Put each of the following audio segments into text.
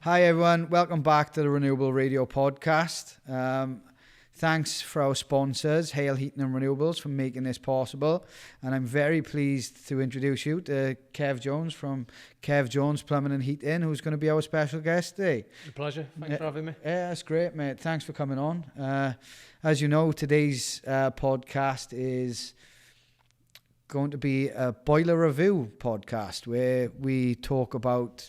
Hi everyone, welcome back to the Renewable Radio podcast. Thanks for our sponsors, Hale Heating and Renewables, for making this possible. And I'm very pleased to introduce you to Kev Jones from Kev Jones Plumbing and Heating, who's going to be our special guest today. It's a pleasure. Thanks for having me. Yeah, that's great, mate. Thanks for coming on. As you know, today's podcast is going to be a boiler review podcast where we talk about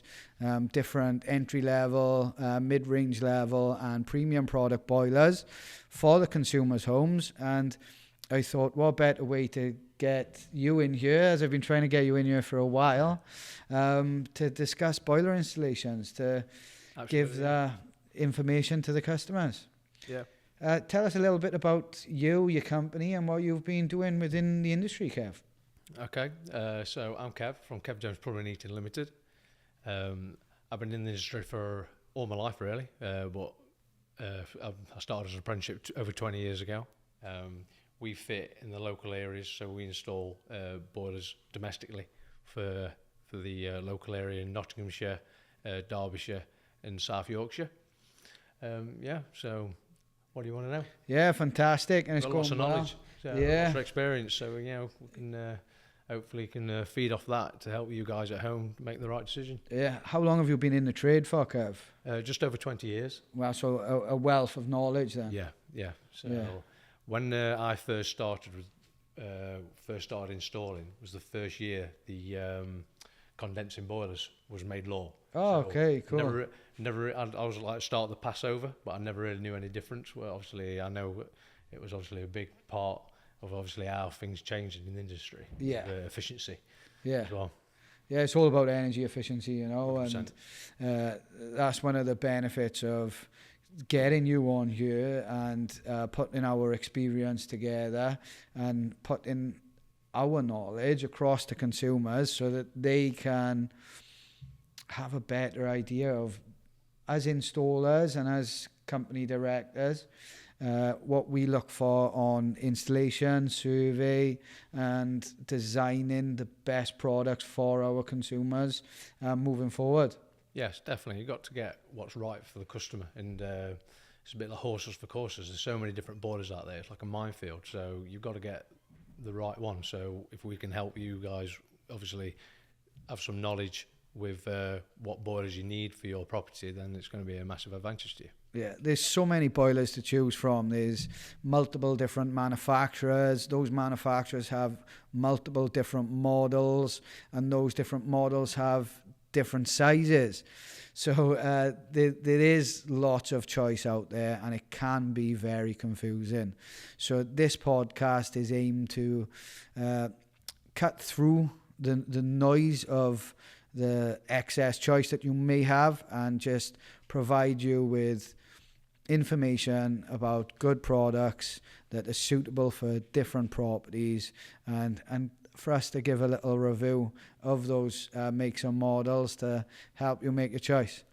different entry level, mid-range level and premium product boilers for the consumers' homes. And I thought, what better way to get you in here, as I've been trying to get you in here for a while, to discuss boiler installations, to give the information to the customers. Yeah. Tell us a little bit about you, your company, and what you've been doing within the industry, Kev. Okay, so I'm Kev from Kev Jones Plumbing and Heating Limited. I've been in the industry for all my life, really, but I started as an apprenticeship over 20 years ago. We fit in the local areas, so we install boilers domestically for the local area in Nottinghamshire, Derbyshire and South Yorkshire. So what do you want to know? Yeah, fantastic. And it's got lots of knowledge, yeah, lots of experience, so we can hopefully can feed off that to help you guys at home make the right decision. Yeah. How long have you been in the trade for, Kev? Just over 20 years. Well, so a wealth of knowledge then. Yeah. So when I first started installing, was the first year the condensing boilers was made law. Oh, so okay, cool. I was like start the Passover, but I never really knew any difference. Well, obviously I know it was obviously a big part of obviously how things changing in the industry. Yeah. Efficiency. Yeah. As well. Yeah, it's all about energy efficiency, you know, 100%. And that's one of the benefits of getting you on here and putting our experience together and putting our knowledge across to consumers so that they can have a better idea of, as installers and as company directors, what we look for on installation, survey and designing the best products for our consumers moving forward. Yes, definitely. You've got to get what's right for the customer, and it's a bit like horses for courses. There's so many different boilers out there. It's like a minefield, so you've got to get the right one. So if we can help you guys obviously have some knowledge with what boilers you need for your property, then it's going to be a massive advantage to you. Yeah, there's so many boilers to choose from. There's multiple different manufacturers. Those manufacturers have multiple different models, and those different models have different sizes. So there is lots of choice out there, and it can be very confusing. So this podcast is aimed to cut through the noise of the excess choice that you may have and just provide you with information about good products that are suitable for different properties, and for us to give a little review of those makes and models to help you make a choice.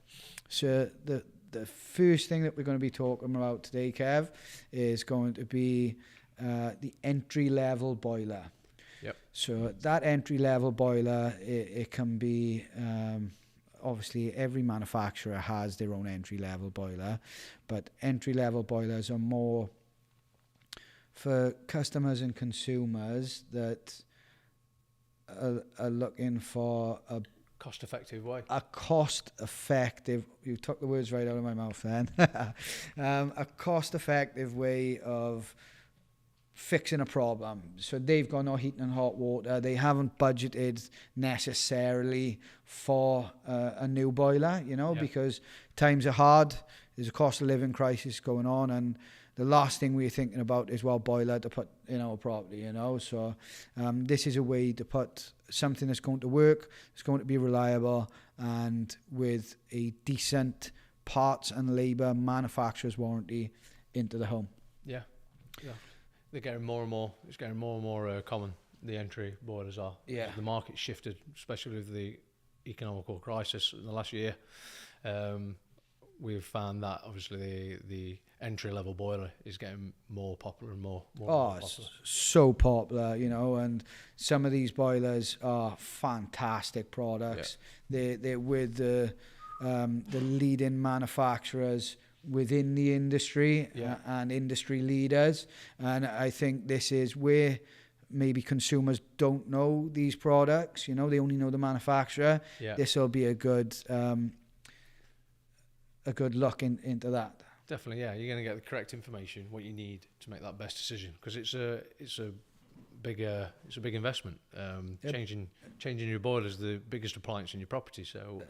So the first thing that we're going to be talking about today, Kev, is going to be the entry-level boiler. Yep. So that entry-level boiler, it can be... obviously, every manufacturer has their own entry-level boiler, but entry-level boilers are more for customers and consumers that are looking for a cost-effective way. A cost-effective... You took the words right out of my mouth then. A cost-effective way of fixing a problem. So they've got no heating and hot water. They haven't budgeted necessarily for a new boiler, you know, because times are hard. There's a cost of living crisis going on, and the last thing we're thinking about is, well, boiler to put in our property, you know. So this is a way to put something that's going to work, it's going to be reliable, and with a decent parts and labour manufacturer's warranty into the home. Yeah. They're getting more and more. It's getting more and more common. The entry boilers are. Yeah. The market shifted, especially with the economical crisis in the last year. We've found that obviously the entry level boiler is getting more popular and more popular. It's so popular, you know, and some of these boilers are fantastic products. Yeah. They're with the the leading manufacturers within the industry and industry leaders. And I think this is where maybe consumers don't know these products, you know, they only know the manufacturer. This will be a good look into that. Definitely, yeah. You're going to get the correct information, what you need to make that best decision, because it's a big investment. Changing your boiler is the biggest appliance in your property, so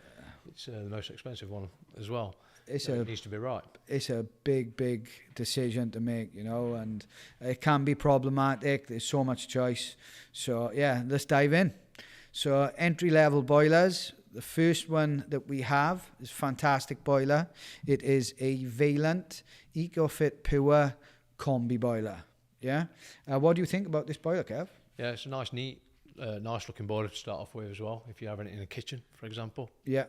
it's the most expensive one as well. It needs to be right. It's a big decision to make, you know, and it can be problematic. There's so much choice. So yeah, let's dive in. So entry-level boilers. The first one that we have is a fantastic boiler. It is a Vaillant EcoFit Pure Combi boiler. Yeah. What do you think about this boiler, Kev? Yeah, it's a nice, neat, nice-looking boiler to start off with as well. If you're having it in a kitchen, for example. Yeah.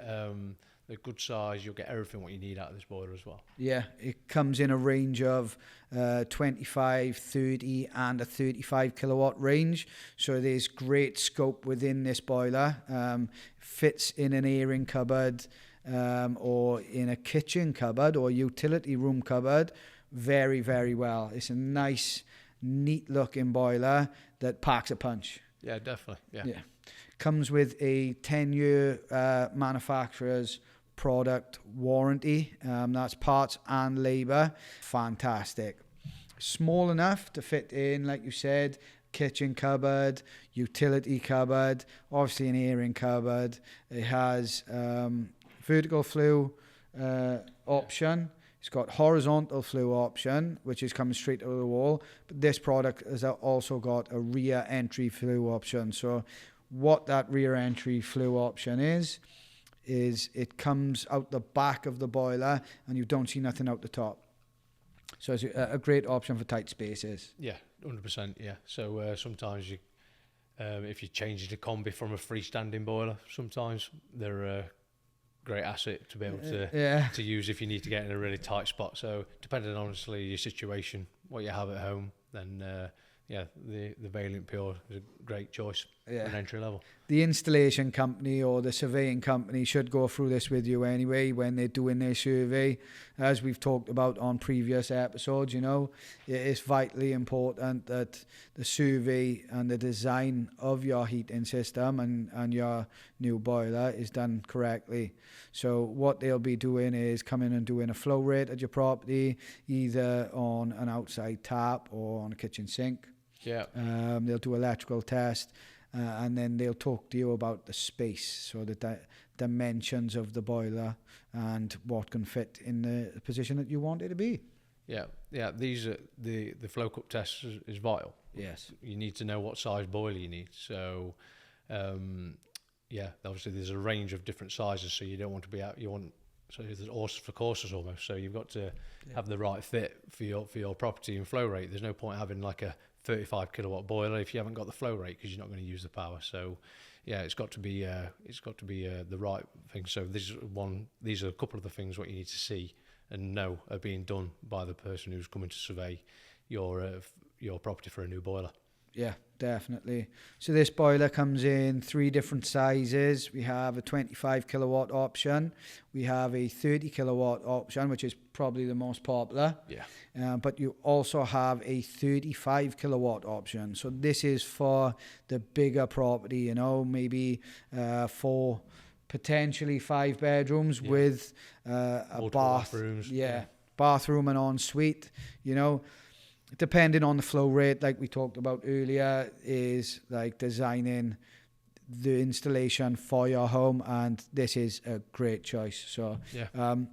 A good size, you'll get everything what you need out of this boiler as well. Yeah, it comes in a range of 25, 30 and a 35 kilowatt range. So there's great scope within this boiler. Fits in an airing cupboard or in a kitchen cupboard or utility room cupboard very, very well. It's a nice, neat looking boiler that packs a punch. Yeah, definitely. Yeah. Comes with a 10-year manufacturer's product warranty. That's parts and labour. Fantastic. Small enough to fit in, like you said, kitchen cupboard, utility cupboard, obviously an airing cupboard. It has vertical flue option. It's got horizontal flue option, which is coming straight out of the wall. But this product has also got a rear entry flue option. So what that rear entry flue option is it comes out the back of the boiler and you don't see nothing out the top. So it's a great option for tight spaces. Yeah, 100%, yeah. So sometimes you, if you change the combi from a freestanding boiler, sometimes they're a great asset to be able to use if you need to get in a really tight spot. So depending on, honestly, your situation, what you have at home, then the Vaillant Pure is a great choice for an entry level. The installation company or the surveying company should go through this with you anyway when they're doing their survey. As we've talked about on previous episodes, you know, it is vitally important that the survey and the design of your heating system and your new boiler is done correctly. So what they'll be doing is coming and doing a flow rate at your property, either on an outside tap or on a kitchen sink. Yeah. They'll do electrical test and then they'll talk to you about the space, so the dimensions of the boiler and what can fit in the position that you want it to be. Yeah. These are the flow cup test is vital. Yes. You need to know what size boiler you need. So, obviously there's a range of different sizes. So you don't want to be out. So there's horses for courses almost. So you've got to have the right fit for your property and flow rate. There's no point having like a 35 kilowatt boiler if you haven't got the flow rate, because you're not going to use the power. So it's got to be the right thing. So these are a couple of the things what you need to see and know are being done by the person who's coming to survey your property for a new boiler. Yeah, definitely. So this boiler comes in 3 different sizes. We have a 25 kilowatt option. We have a 30 kilowatt option, which is probably the most popular. Yeah. But you also have a 35 kilowatt option. So this is for the bigger property, you know, maybe for potentially 5 bedrooms with a bath. Bathrooms. Yeah, bathroom and ensuite, you know. Depending on the flow rate, like we talked about earlier, is like designing the installation for your home, and this is a great choice. So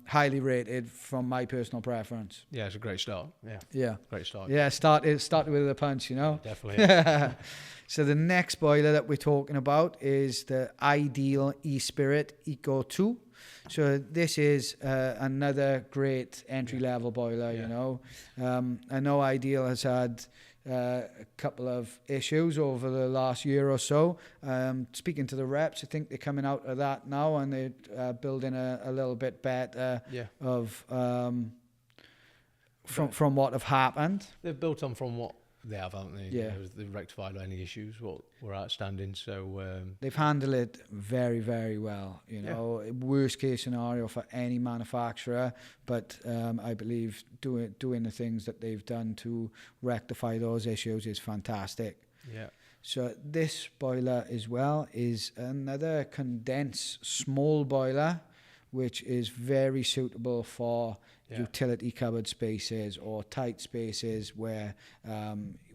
highly rated from my personal preference. Yeah, it's a great start. Great start. Yeah, started with a punch, you know. Definitely. So the next boiler that we're talking about is the Ideal Espirit Eco 2. So this is another great entry-level boiler, you know. I know Ideal has had a couple of issues over the last year or so. Speaking to the reps, I think they're coming out of that now and they're building a little bit better of from what have happened. They've built on from what they have, haven't they? Yeah. They've rectified any issues what were outstanding. So they've handled it very, very well. You know, worst case scenario for any manufacturer, but I believe doing the things that they've done to rectify those issues is fantastic. Yeah. So this boiler as well is another condensed small boiler, which is very suitable for utility cupboard spaces or tight spaces where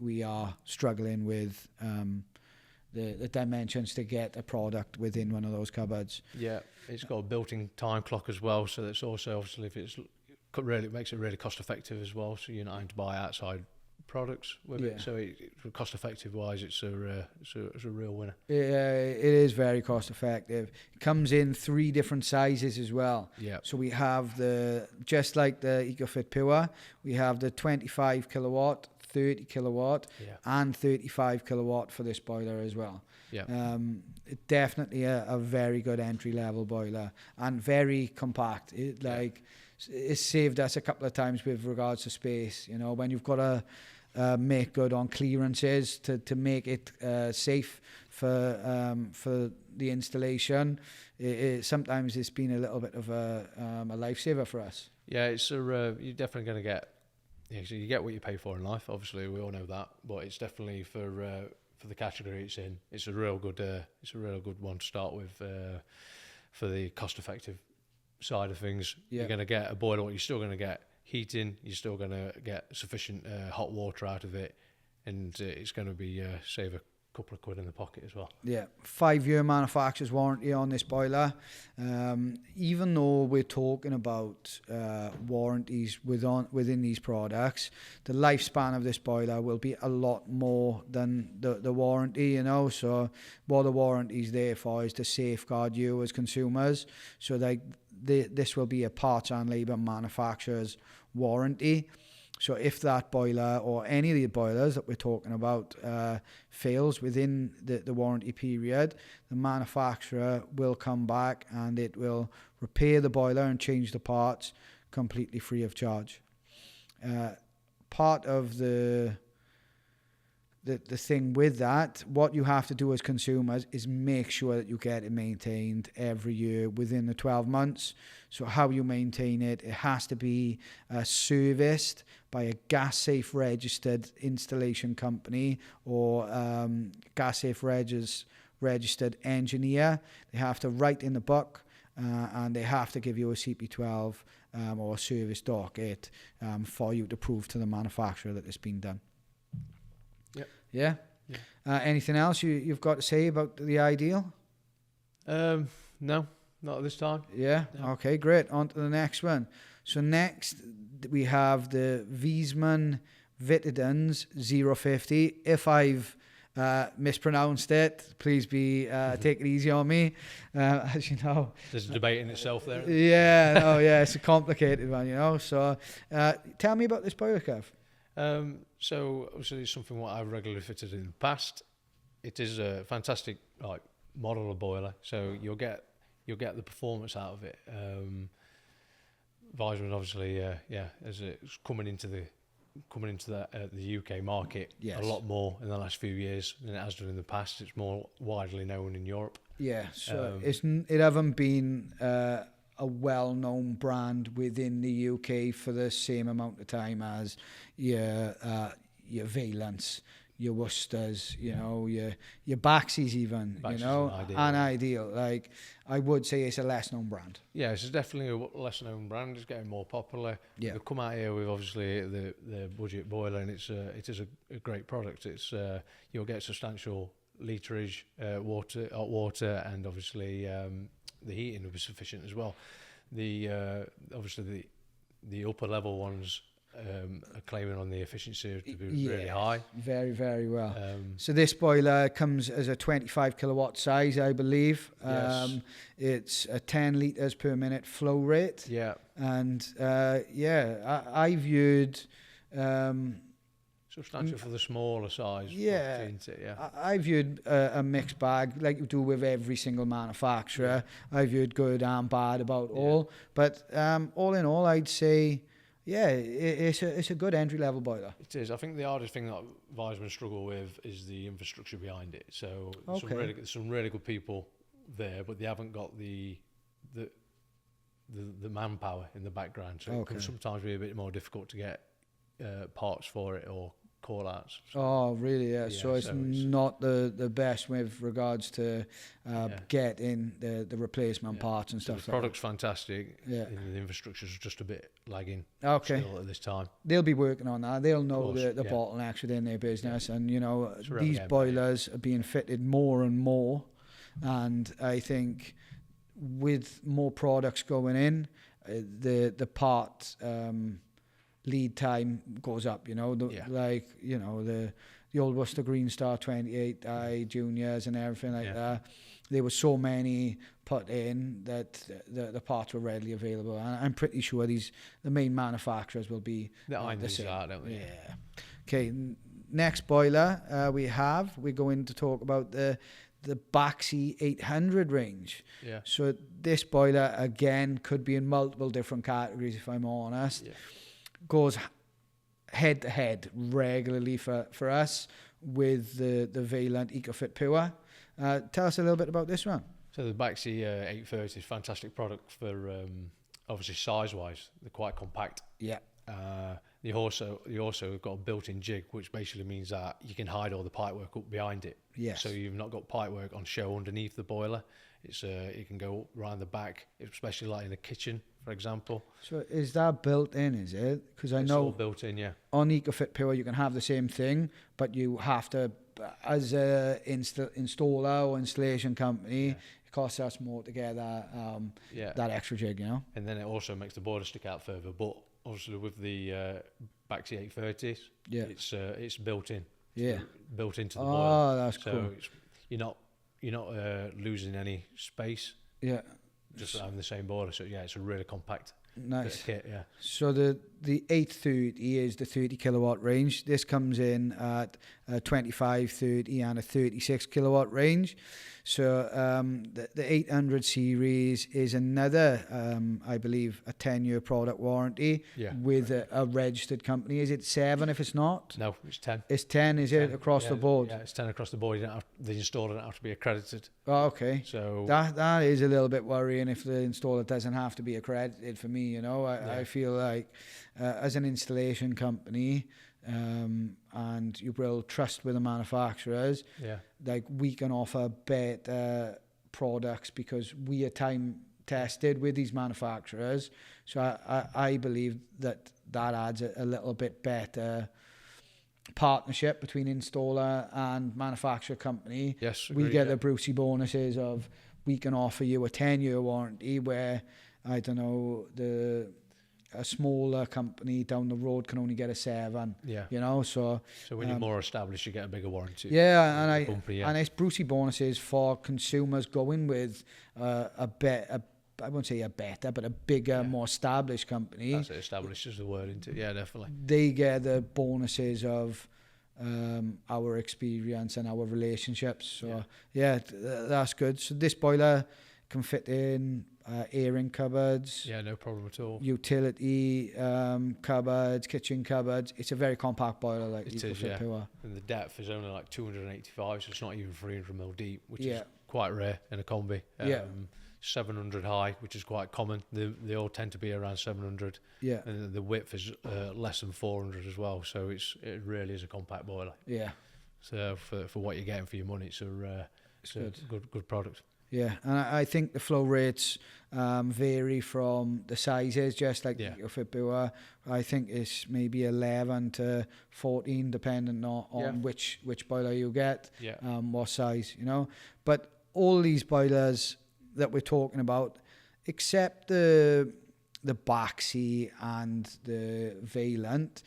we are struggling with the dimensions to get a product within one of those cupboards. Yeah, it's got a built-in time clock as well, so that's also obviously it makes it really cost effective as well. So you're not having to buy outside products with it, so cost effective wise, it's a real winner. It is very cost effective. It comes in 3 different sizes as well. Yeah. So we have just like the EcoFit Pure, we have the 25 kilowatt, 30 kilowatt, and 35 kilowatt for this boiler as well. Yeah. Definitely a very good entry level boiler and very compact. It's saved us a couple of times with regards to space. You know, when you've got to make good on clearances to make it safe for the installation, sometimes it's been a little bit of a lifesaver for us. Yeah, it's you're definitely going to get. Yeah, so you get what you pay for in life. Obviously, we all know that, but it's definitely for the category it's in. It's a real good one to start with for the cost effective side of things. You're going to get a boiler, you're still going to get heating, you're still going to get sufficient hot water out of it, and it's going to be save a couple of quid in the pocket as well. 5-year manufacturer's warranty on this boiler. Even though we're talking about warranties within these products, the lifespan of this boiler will be a lot more than the warranty, you know. So what the warranty's there for is to safeguard you as consumers. So this will be a parts and labour manufacturer's warranty. So if that boiler or any of the boilers that we're talking about fails within the warranty period, the manufacturer will come back and it will repair the boiler and change the parts completely free of charge. Part of the thing with that, what you have to do as consumers is make sure that you get it maintained every year within the 12 months. So how you maintain it has to be serviced by a gas safe registered installation company or gas safe registered engineer. They have to write in the book and they have to give you a CP12 or a service docket for you to prove to the manufacturer that it's been done. Yeah. Anything else you've got to say about the Ideal? No, not at this time. Yeah. No. Okay, great. On to the next one. So next we have the Wiesmann Vitidens 050. If I've mispronounced it, please take it easy on me. As you know, there's a debate in itself there. It's a complicated one, you know. So tell me about this boiler, Kev. So obviously it's something what I've regularly fitted in the past. It is a fantastic model of boiler, so you'll get the performance out of it. Wiesmann obviously as it's coming into the UK market a lot more in the last few years than it has done in the past. It's more widely known in Europe. Yeah, so it hasn't been a well-known brand within the UK for the same amount of time as your Vaillants, your Worcesters, you know, your Baxis even, Baxis, you know, and Ideal. Like, I would say it's a less-known brand. Yeah, it's definitely a less-known brand. It's getting more popular. Yeah. They've come out here with obviously the budget boiler, and it is a great product. It's you'll get substantial literage, hot water, and obviously the heating will be sufficient as well. Obviously the upper level ones are claiming on the efficiency to be really high. Very, very well. So this boiler comes as a 25 kilowatt size, I believe. Yes. It's a 10 litres per minute flow rate. Yeah. And I viewed... substantial for the smaller size. Yeah. Yeah. I viewed a mixed bag like you do with every single manufacturer. I viewed good and bad about all. But all in all, I'd say yeah, it's a good entry level boiler. It is. I think the hardest thing that Wiseman struggle with is the infrastructure behind it. So some really good people there, but they haven't got the manpower in the background. So it can sometimes be a bit more difficult to get parts for it or call outs. So. Oh, really? Yeah. So it's not the best with regards to getting the replacement parts and stuff. The product's fantastic. Yeah. The infrastructure's just a bit lagging. Okay. Still at this time. They'll be working on that. They'll know the bottlenecks within their business, and these boilers are being fitted more and more, and I think with more products going in, the part lead time goes up, the old Worcester Green Star 28i juniors and everything like that. There were so many put in that the parts were readily available, and I'm pretty sure the main manufacturers will be the same. Don't they? Yeah. Okay, next boiler we're going to talk about the Baxi 800 range. Yeah. So this boiler again could be in multiple different categories, if I'm honest. Yeah. Goes head to head regularly for us with the Vaillant EcoFit Pure. Tell us a little bit about this one. So the Baxi 830 is a fantastic product for obviously size wise. They're quite compact. Yeah. You also got a built-in jig, which basically means that you can hide all the pipework up behind it. Yes. So you've not got pipework on show underneath the boiler. It's it can go around the back, especially like in the kitchen, for example. So is that built in? Is it? Because I know all built in, yeah. On EcoFit Pure you can have the same thing, but you have to, as a installer or installation company, it costs us more to get that extra jig, And then it also makes the boiler stick out further. But obviously with the Baxi 830s, it's built in. Yeah. Built into the boiler. Oh, that's cool. So you're not losing any space. Yeah. Just having the same boiler. So it's a really compact kit. Yeah. So the 830 is the 30 kilowatt range. This comes in at a 25, 30 and a 36 kilowatt range. So the 800 series is another, I believe, a 10-year product warranty with a registered company. Is it 7 if it's not? No, it's 10. It's 10, is it, across the board? Yeah, it's 10 across the board. The installer doesn't have to be accredited. Oh, okay. So that is a little bit worrying if the installer doesn't have to be accredited for me, I feel like as an installation company, and you build trust with the manufacturers, like we can offer better products because we are time tested with these manufacturers. So I believe that adds a little bit better partnership between installer and manufacturer company. Yes, we get the Brucey bonuses of we can offer you a 10-year warranty where I don't know a smaller company down the road can only get a 7. Yeah. So when you're more established, you get a bigger warranty. Yeah, and it's Brucey bonuses for consumers going with I won't say a better, but a bigger, more established company. That's it, established is the word, isn't it? Yeah, definitely. They get the bonuses of our experience and our relationships. So that's good. So this boiler can fit in airing cupboards. Yeah, no problem at all. Utility cupboards, kitchen cupboards. It's a very compact boiler, like it is, Pure. And the depth is only like 285, so it's not even 300mm deep, which is quite rare in a combi. 700 high, which is quite common. They all tend to be around 700. Yeah. And the width is less than 400 as well, so it really is a compact boiler. Yeah. So for what you're getting for your money, it's a good product. Yeah, and I think the flow rates vary from the sizes, just like your Pure. I think it's maybe 11 to 14, depending on which boiler you get, what size, But all these boilers that we're talking about, except the Baxi and the Vaillant,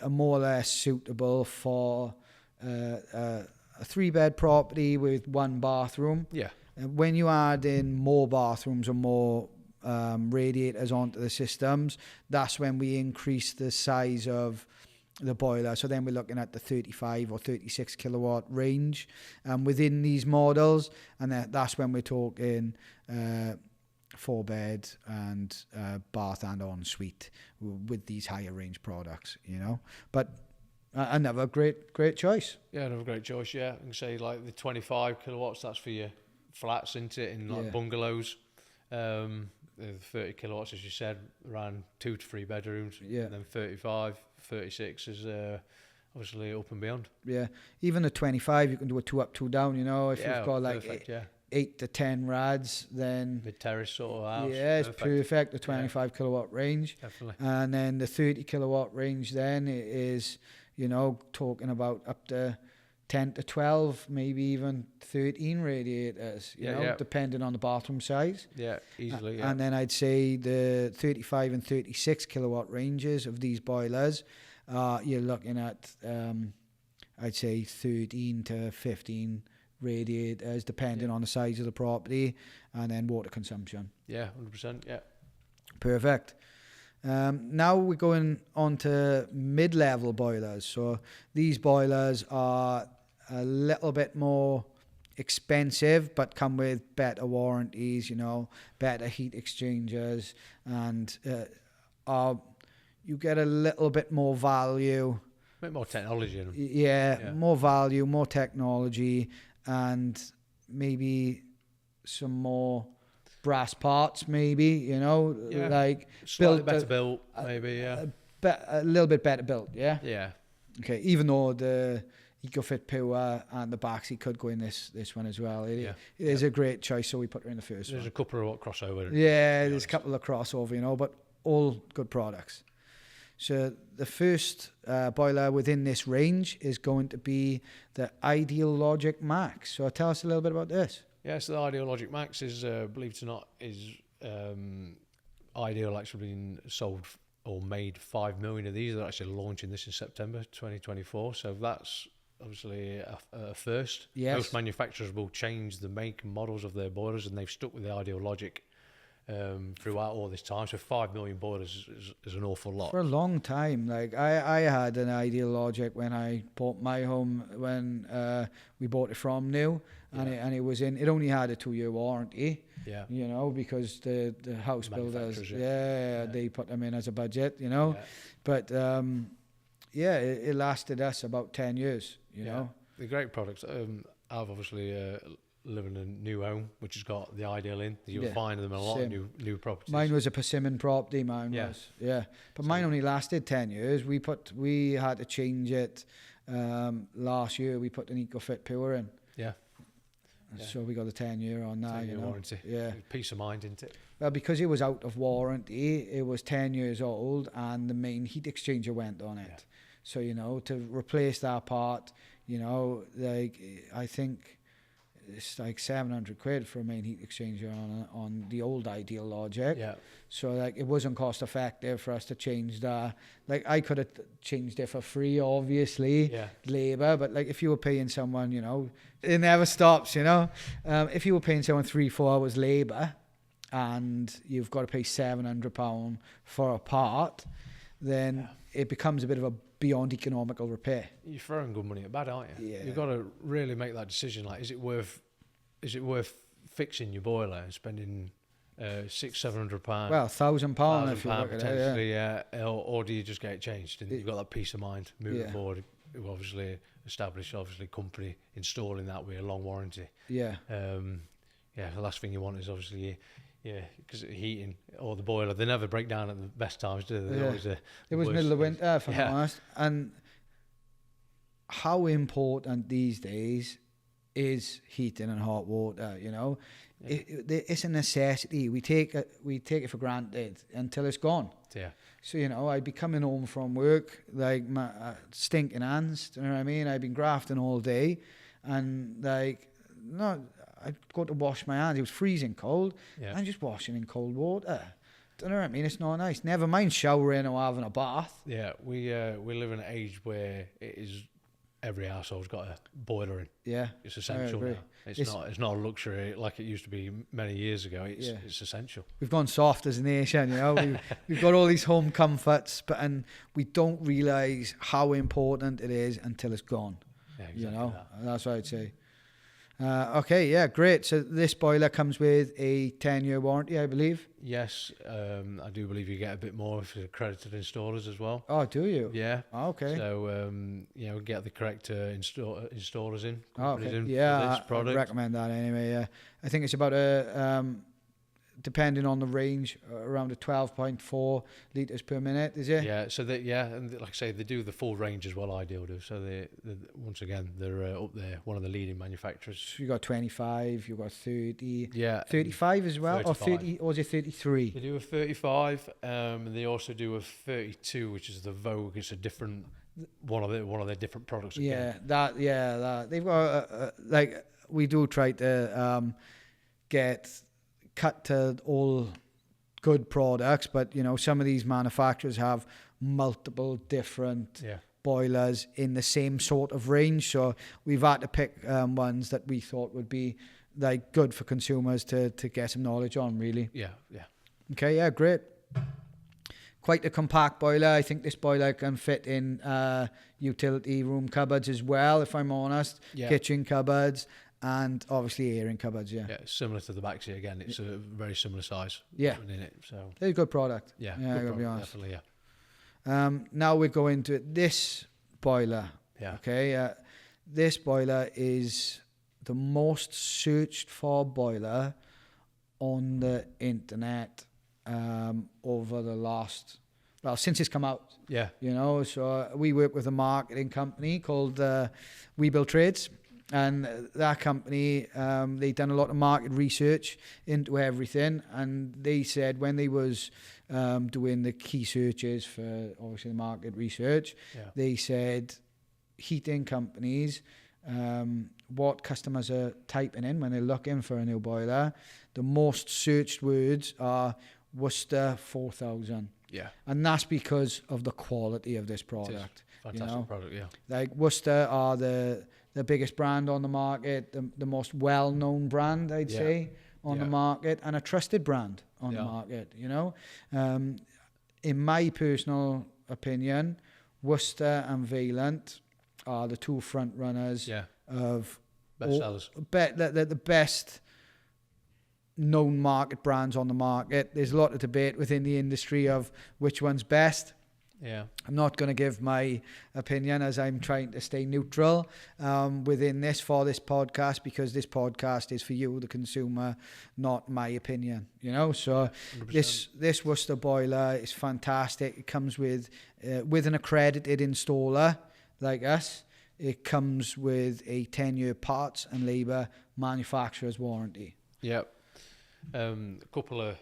are more or less suitable for a 3-bed property with 1 bathroom. Yeah. When you add in more bathrooms or more radiators onto the systems, that's when we increase the size of the boiler. So then we're looking at the 35 or 36 kilowatt range within these models, and that's when we're talking 4-bed and bath and ensuite with these higher range products, you know. But another great choice. Yeah, another great choice. Yeah, I can say like the 25 kilowatts. That's for your flats, isn't it? In like bungalows. The 30 kilowatts, as you said, around 2 to 3 bedrooms. Yeah. And then 35, 36 is obviously up and beyond. Yeah. Even the 25, you can do a 2 up, 2 down, you know. If you've got like 8 to 10 rads, then... Mid-terrace sort of house. Yeah, it's perfect, the 25 kilowatt range. Definitely. And then the 30 kilowatt range then is, you know, talking about up to 10 to 12, maybe even 13 radiators, you know, depending on the bathroom size. Yeah, easily, And then I'd say the 35 and 36 kilowatt ranges of these boilers, you're looking at, I'd say 13 to 15 radiators, depending on the size of the property, and then water consumption. Yeah, 100%, yeah. Perfect. Now we're going on to mid-level boilers. So these boilers are a little bit more expensive, but come with better warranties, you know, better heat exchangers, and you get a little bit more value. A bit more technology in them. Yeah, more value, more technology, and maybe some more brass parts, maybe, you know, like slightly better built, maybe, a little bit better built, yeah. Yeah. Okay, even though the EcoFit Pure and the Baxi could go in this one as well. It is a great choice, so we put her in the first one. There's a couple of crossover. Yeah, there's a couple of crossover, you know, but all good products. So the first boiler within this range is going to be the Ideal Logic Max. So tell us a little bit about this. Yeah, so the Ideal Logic Max is, believe it or not, is Ideal actually been sold or made 5 million of these. They're actually launching this in September 2024. So that's obviously a first. Yes. Most manufacturers will change the make and models of their boilers, and they've stuck with the Ideal Logic throughout all this time. So 5 million boilers is an awful lot. For a long time. Like I had an Ideal Logic when I bought my home, when we bought it from new, and it was in, it only had a 2-year warranty. Yeah. You know, because the house builders, they put them in as a budget, you know. Yeah. But it lasted us about 10 years, you know. The great products. I've obviously live in a new home which has got the Ideal in. You'll find them in a lot of new properties. Mine was a Persimmon property, was. Yeah. But mine only lasted 10 years. We had to change it last year. We put an EcoFit Pure in. Yeah. So we got a 10-year on that, 10-year warranty. Yeah. Peace of mind, isn't it? Well, because it was out of warranty, it was 10 years old, and the main heat exchanger went on it. Yeah. So, you know, to replace that part, you know, like, I think it's like 700 quid for a main heat exchanger on the old Ideal Logic. Yeah. So, like, it wasn't cost effective for us to change that. Like, I could have changed it for free, obviously, labour, but like, if you were paying someone, you know, it never stops, you know. If you were paying someone 3-4 hours labour and you've got to pay £700 for a part, then it becomes a bit of a beyond economical repair. You're throwing good money at bad, aren't you? Yeah. You've got to really make that decision. Like, is it worth fixing your boiler and spending £600-700? Well, £1,000 if you look at it, or do you just get it changed and you've got that peace of mind moving forward? You obviously establish company installing that with a long warranty. Yeah. The last thing you want is obviously because heating or the boiler, they never break down at the best times, do they? It was middle of winter, if I'm honest. And how important these days is heating and hot water, you know? Yeah. It's a necessity. We take it for granted until it's gone. Yeah. So, you know, I'd be coming home from work, like, my stinking hands, do you know what I mean? I'd been grafting all day, and like, I'd go to wash my hands. It was freezing cold. Yeah. I'm just washing in cold water. Don't know what I mean? It's not nice. Never mind showering or having a bath. Yeah, we live in an age where it is every household's got a boiler in. Yeah, it's essential now. It's not a luxury like it used to be many years ago. It's essential. We've gone soft as a nation, you know. We've got all these home comforts, and we don't realise how important it is until it's gone. Yeah, exactly. You know, that's what I'd say. Okay, yeah, great. So this boiler comes with a 10-year warranty, I believe. Yes, I do believe you get a bit more if you're accredited installers as well. Oh, do you? Yeah. Oh, okay. So get the correct installers in. Oh, okay. In Yeah, for this product. I'd recommend that anyway. Yeah, I think it's about depending on the range, around a 12.4 litres per minute, is it? Yeah, so and like I say, they do the full range as well, Ideal do. So they once again, they're up there, one of the leading manufacturers. So you got 25, you got 30, yeah, 35 as well, 35. or 30, or is it 33? They do a 35, and they also do a 32, which is the Vogue. It's a different one of their different products. Again. That they've got like we do try to get cut to all good products, but some of these manufacturers have multiple different boilers in the same sort of range, so we've had to pick ones that we thought would be like good for consumers to get some knowledge on, really. Okay, great. Quite a compact boiler. I think this boiler can fit in utility room cupboards as well, if I'm honest. Kitchen cupboards. And obviously airing cupboards, yeah, similar to the Baxi again. It's a very similar size. Yeah, in it, so it's a good product. Yeah, I gotta be honest. Definitely, now we're going to this boiler. Yeah. Okay. This boiler is the most searched for boiler on the internet over the last, since it's come out. Yeah. So we work with a marketing company called We Build Trades. And that company, they've done a lot of market research into everything, and they said when they was doing the key searches for obviously the market research, they said heating companies, what customers are typing in when they're looking for a new boiler, the most searched words are Worcester 4000. Yeah. And that's because of the quality of this product. Fantastic product, yeah. Like Worcester are the biggest brand on the market, the most well-known brand, I'd say, on the market, and a trusted brand on the market, in my personal opinion, Worcester and Vaillant are the two front runners of best sellers. The best known market brands on the market. There's a lot of debate within the industry of which one's best. Yeah, I'm not going to give my opinion, as I'm trying to stay neutral within this for this podcast, because this podcast is for you, the consumer, not my opinion. So 100%. This Worcester boiler is fantastic. It comes with an accredited installer like us. It comes with a 10-year parts and labour manufacturer's warranty. Yep. A couple of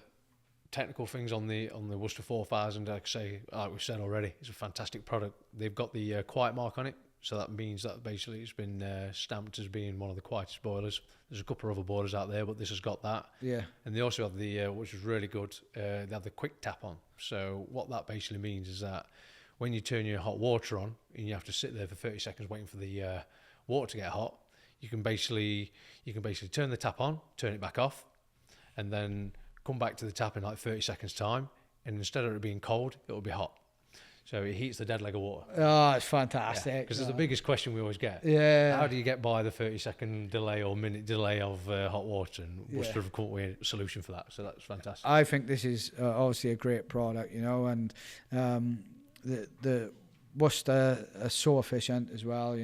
technical things on the Worcester 4000, like we've said already, it's a fantastic product. They've got the quiet mark on it, so that means that basically it's been stamped as being one of the quietest boilers. There's a couple of other boilers out there, but this has got that. Yeah. And they also have the, which is really good, they have the quick tap on. So what that basically means is that when you turn your hot water on and you have to sit there for 30 seconds waiting for the water to get hot, you can basically turn the tap on, turn it back off, and then come back to the tap in like 30 seconds time, and instead of it being cold, it will be hot. So it heats the dead leg of water. Oh, it's fantastic. Because it's the biggest question we always get. Yeah. How do you get by the 30-second delay or minute delay of hot water? And Worcester have come up with a solution for that. So that's fantastic. I think this is obviously a great product, and the Worcester are so efficient as well,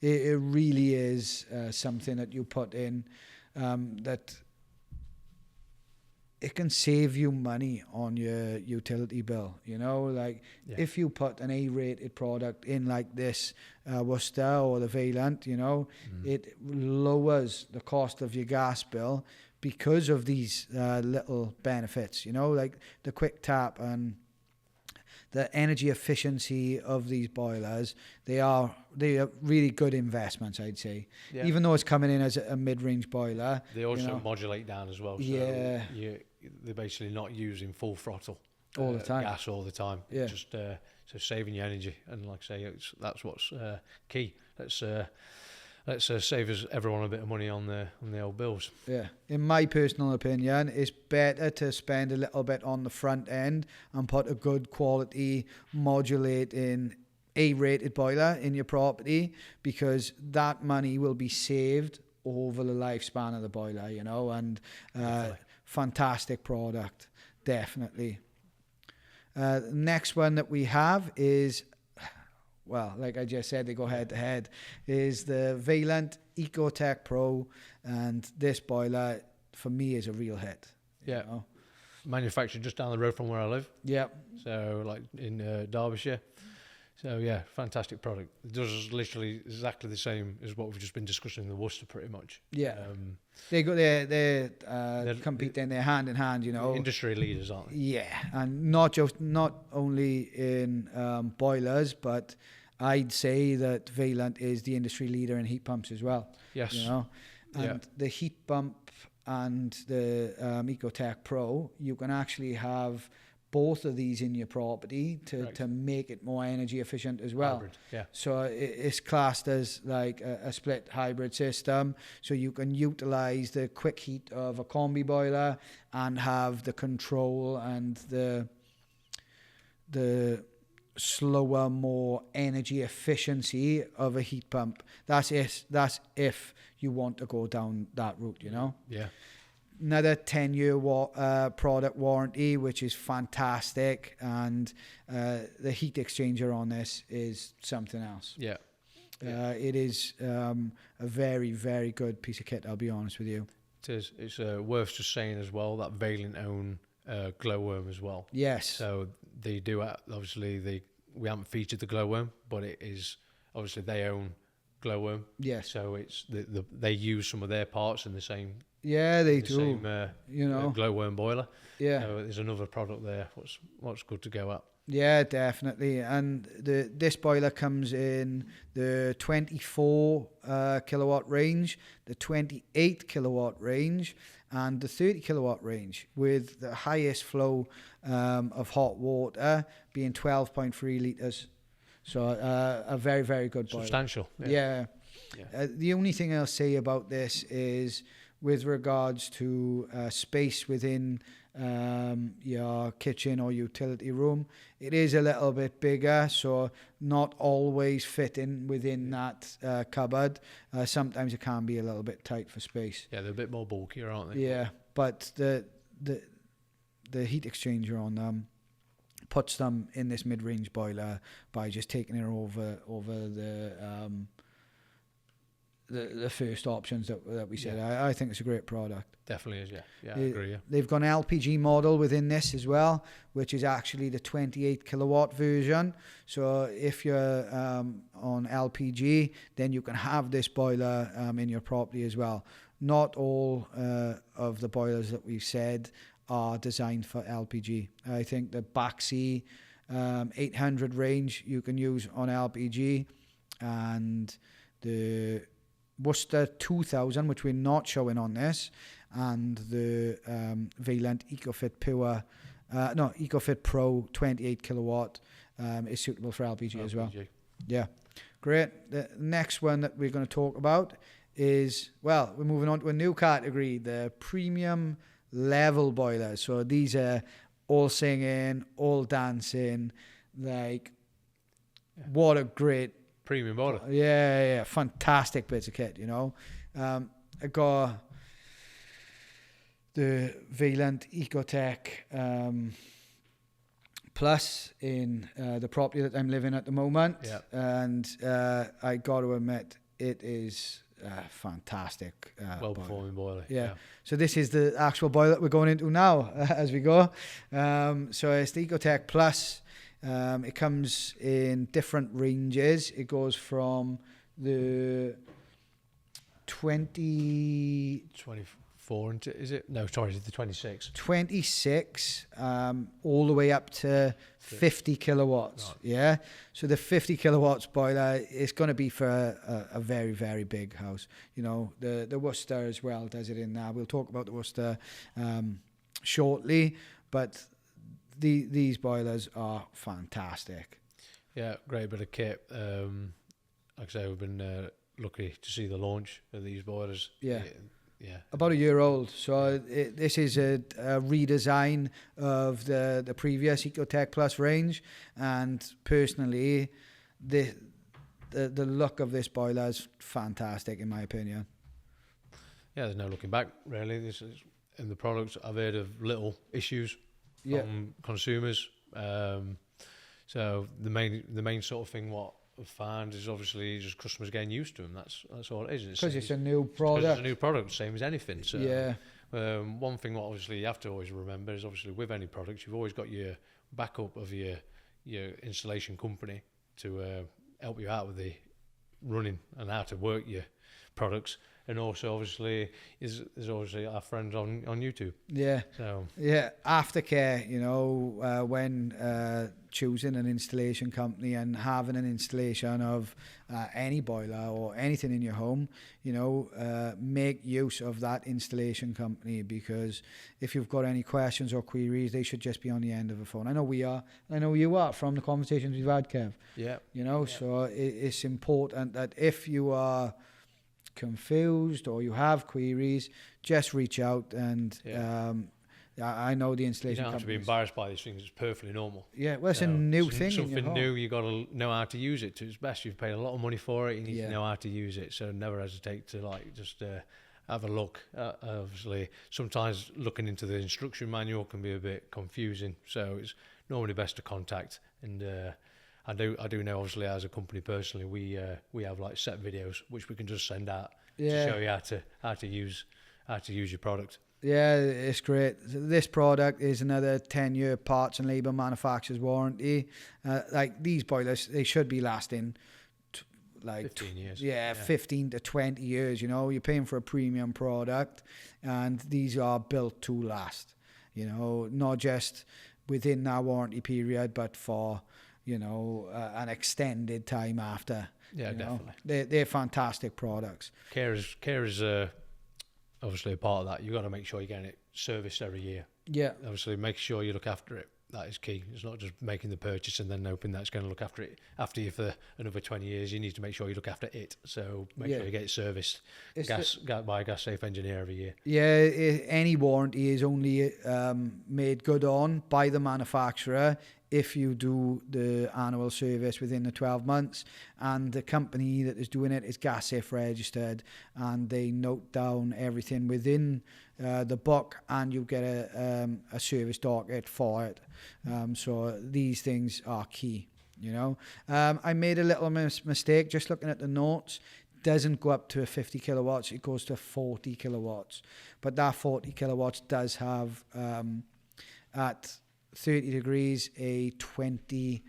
It really is something that you put in that it can save you money on your utility bill, if you put an A-rated product in like this Worcester or the Vaillant, it lowers the cost of your gas bill because of these little benefits, like the quick tap and the energy efficiency of these boilers. They are really good investments, I'd say. Yeah. Even though it's coming in as a mid-range boiler. They also modulate down as well. So they're basically not using full throttle all the time. Gas all the time. Yeah. Just so saving your energy. And like I say, that's what's key. Let's save everyone a bit of money on the old bills. Yeah. In my personal opinion, it's better to spend a little bit on the front end and put a good quality modulating A-rated boiler in your property, because that money will be saved over the lifespan of the boiler, you know, and fantastic product, definitely. Next one that we have is, well, like I just said, they go head to head, is the Vaillant Ecotech Pro, and this boiler for me is a real hit. Yeah. You know? Manufactured just down the road from where I live. Yeah. So like in Derbyshire. So yeah, fantastic product. It does literally exactly the same as what we've just been discussing in the Worcester, pretty much. Yeah. They got they're competing, they're hand in hand, you know. Industry leaders, aren't they? Yeah, and not only in boilers, but I'd say that Vaillant is the industry leader in heat pumps as well. Yes. You know, and the heat pump and the Ecotech Pro, you can actually have both of these in your property to make it more energy efficient as well. Hybrid, yeah. So it's classed as like a split hybrid system. So you can utilize the quick heat of a combi boiler and have the control and the slower, more energy efficiency of a heat pump. That's if you want to go down that route, you know? Yeah. Another 10-year product warranty, which is fantastic, and the heat exchanger on this is something else. Yeah. It is a very, very good piece of kit, I'll be honest with you. It is. It's worth just saying as well that Vaillant own glowworm as well. Yes. So they do, obviously, we haven't featured the glowworm, but it is, obviously, they own glowworm. Yes. So it's they use some of their parts in the same. Yeah, they do. Same, you know, glowworm boiler. Yeah. So there's another product there. What's good to go up. Yeah, definitely. And this boiler comes in the 24 kilowatt range, the 28 kilowatt range, and the 30 kilowatt range, with the highest flow of hot water being 12.3 litres. So a very, very good boiler. Substantial. Yeah. The only thing I'll say about this is, with regards to space within your kitchen or utility room, it is a little bit bigger, so not always fitting within that cupboard. Sometimes it can be a little bit tight for space. Yeah, they're a bit more bulkier, aren't they? Yeah, but the heat exchanger on them puts them in this mid-range boiler by just taking it over the first options that we said. Yeah. I think it's a great product. Definitely is, yeah. I agree, yeah. They've got an LPG model within this as well, which is actually the 28 kilowatt version. So if you're on LPG, then you can have this boiler in your property as well. Not all of the boilers that we've said are designed for LPG. I think the Baxi 800 range you can use on LPG, and the Worcester 2000, which we're not showing on this, and the Vaillant EcoFit Pro 28 kilowatt is suitable for LPG as well. Yeah, great. The next one that we're going to talk about is, well, we're moving on to a new category, the premium level boilers. So these are all singing, all dancing, like, what a great premium boiler. Yeah, fantastic bits of kit, you know. I got the Vaillant Ecotech Plus in the property that I'm living at the moment, and I got to admit, it is fantastic. Well-performing boiler. Yeah. So this is the actual boiler that we're going into now as we go. So it's the Ecotech Plus. It comes in different ranges. It goes from the 24, is it? No, sorry, it's the 26. 26, all the way up to 50 kilowatts. Right. Yeah. So the 50 kilowatts boiler is going to be for a very, very big house. You know, the Worcester as well does it in there. We'll talk about the Worcester shortly, but these boilers are fantastic. Yeah, great bit of kit. Like I say, we've been lucky to see the launch of these boilers. Yeah. About a year old. So this is a redesign of the previous Ecotech Plus range, and personally, the look of this boiler is fantastic in my opinion. Yeah, there's no looking back really. This is in the products. I've heard of little issues from consumers. So the main sort of thing what I've found is obviously just customers getting used to them. That's all it is. Because it's a new product. It's a new product, same as anything. So yeah. One thing what obviously you have to always remember is obviously with any product you've always got your backup of your installation company to help you out with the running and how to work your products. And also, obviously, there's obviously our friends on YouTube. Yeah. So yeah, aftercare. You know, when choosing an installation company and having an installation of any boiler or anything in your home, you know, make use of that installation company, because if you've got any questions or queries, they should just be on the end of a phone. I know we are. I know you are from the conversations we've had, Kev. Yeah. You know, so it's important that if you are confused or you have queries, just reach out. And I know the installation. You don't have to be embarrassed by these things. It's perfectly normal. Yeah, well, it's a new thing. Something new. You got to know how to use it to its best. You've paid a lot of money for it. You need to know how to use it. So never hesitate to just have a look. Obviously, sometimes looking into the instruction manual can be a bit confusing. So it's normally best to contact. And I do know, obviously, as a company personally, we have like set videos which we can just send out to show you how to use your product. Yeah, it's great. This product is another 10-year parts and labour manufacturer's warranty. Like these boilers, they should be lasting 15 years. Yeah, 15 to 20 years. You know, you're paying for a premium product, and these are built to last. You know, not just within that warranty period, but for an extended time after. Yeah, definitely. They're fantastic products. Care is obviously a part of that. You've got to make sure you're getting it serviced every year. Yeah. Obviously, make sure you look after it. That is key. It's not just making the purchase and then hoping that it's going to look after it after you for another 20 years. You need to make sure you look after it. So make sure you get it serviced by a gas safe engineer every year. Yeah, any warranty is only made good on by the manufacturer if you do the annual service within the 12 months, and the company that is doing it is gas safe registered, and they note down everything within the book, and you get a service docket for it. So these things are key, you know. I made a little mistake just looking at the notes. Doesn't go up to 50 kilowatts, it goes to 40 kilowatts. But that 40 kilowatts does have at 30 degrees a 21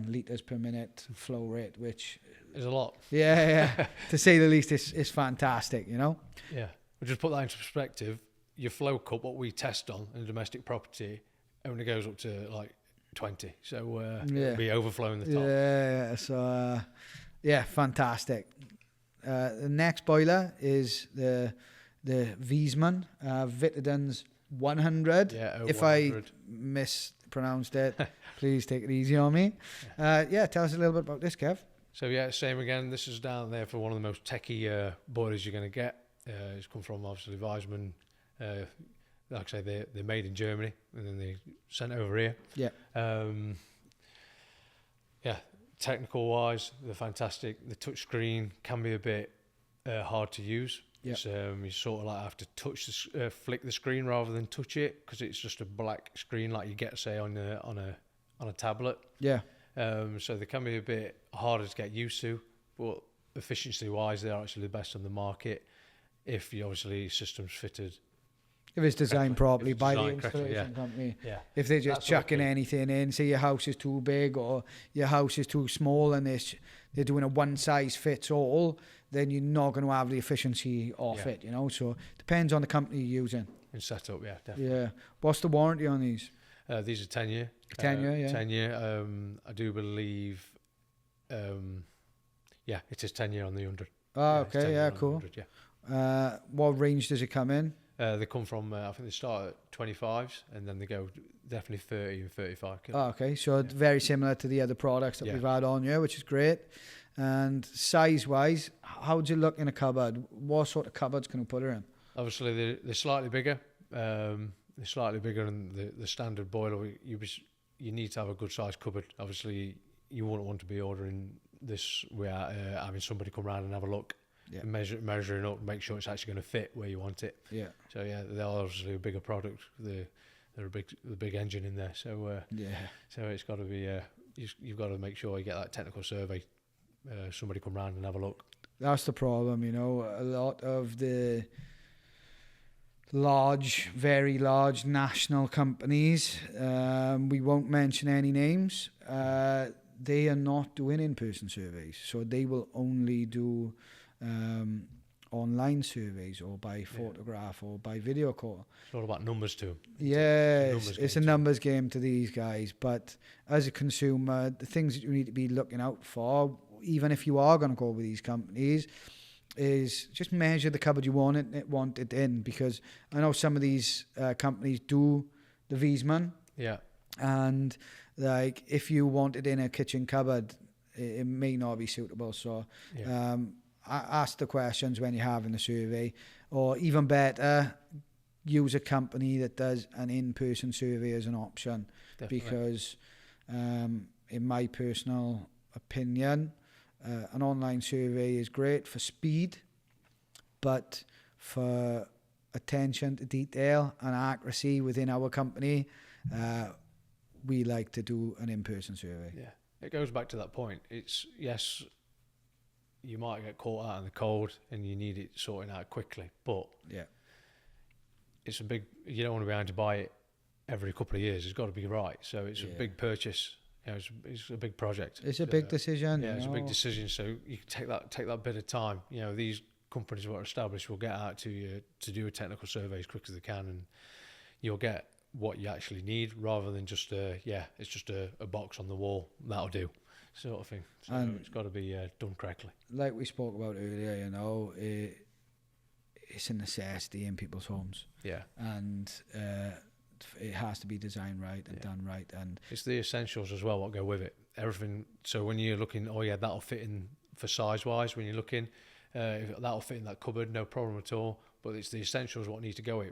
litres per minute flow rate, which is a lot. Yeah. To say the least, it's fantastic, you know. Yeah. We'll just put that into perspective. Your flow cup, what we test on in a domestic property, only goes up to like 20. So it'll be overflowing the top. Yeah. So fantastic. The next boiler is the Wiesmann Witterdens 100. Yeah, if 100. I mispronounced it, please take it easy on me. Tell us a little bit about this, Kev. So same again. This is down there for one of the most techie boilers you're going to get. It's come from obviously Wiesmann. Like I say, they're made in Germany and then they sent over here. Yeah. Technical wise, they're fantastic. The touch screen can be a bit hard to use. Yep. You sort of like have to touch flick the screen rather than touch it, because it's just a black screen like you get say on a tablet. Yeah. So they can be a bit harder to get used to, but efficiency wise they're actually the best on the market if you obviously system's fitted. If it's designed properly by the installation company. Yeah. If they're just chucking anything in, say your house is too big or your house is too small and they're doing a one size fits all, then you're not going to have the efficiency of it, you know. So it depends on the company you're using. And setup, definitely. Yeah. What's the warranty on these? These are 10 year. 10 year, yeah. 10 year. I do believe, it is 10 year on the 100. Oh, okay, cool. 100, what range does it come in? They come from, I think they start at 25s and then they go definitely 30 and 35. Oh, okay, so very similar to the other products that we've had on here, which is great. And size-wise, how would you look in a cupboard? What sort of cupboards can you put her in? Obviously, they're slightly bigger. They're slightly bigger than the standard boiler. You need to have a good-sized cupboard. Obviously, you wouldn't want to be ordering this without having somebody come round and have a look, and measuring up, make sure it's actually going to fit where you want it. Yeah. So they're obviously a bigger product. They're the big engine in there. So so it's got to be you've got to make sure you get that technical survey. Somebody come round and have a look. That's the problem, you know. A lot of the large, very large national companies, we won't mention any names, they are not doing in-person surveys. So they will only do online surveys or by photograph or by video call. It's all about numbers to them. Yeah, it's a numbers game to these guys. But as a consumer, the things that you need to be looking out for, even if you are going to go with these companies, is just measure the cupboard you want it in, because I know some of these companies do the Wiesmann. Yeah. And like if you want it in a kitchen cupboard, it may not be suitable. So ask the questions when you're having the survey, or even better, use a company that does an in-person survey as an option. Definitely. Because in my personal opinion, an online survey is great for speed, but for attention to detail and accuracy within our company, we like to do an in-person survey. Yeah, it goes back to that point. It's, yes, you might get caught out in the cold and you need it sorting out quickly, but it's a big, you don't want to be able to buy it every couple of years. It's got to be right. So it's a big purchase. You know, it's a big project. It's a big decision. Yeah, it's a big decision. So you take that bit of time. You know, these companies that are established will get out to you to do a technical survey as quick as they can, and you'll get what you actually need, rather than just it's just a box on the wall, that'll do, sort of thing. So it's got to be done correctly. Like we spoke about earlier, you know, it's a necessity in people's homes. Yeah. And it has to be designed right and done right, and it's the essentials as well what go with it. Everything. So when you're looking, that'll fit in for size wise. When you're looking, that'll fit in that cupboard, no problem at all. But it's the essentials what needs to go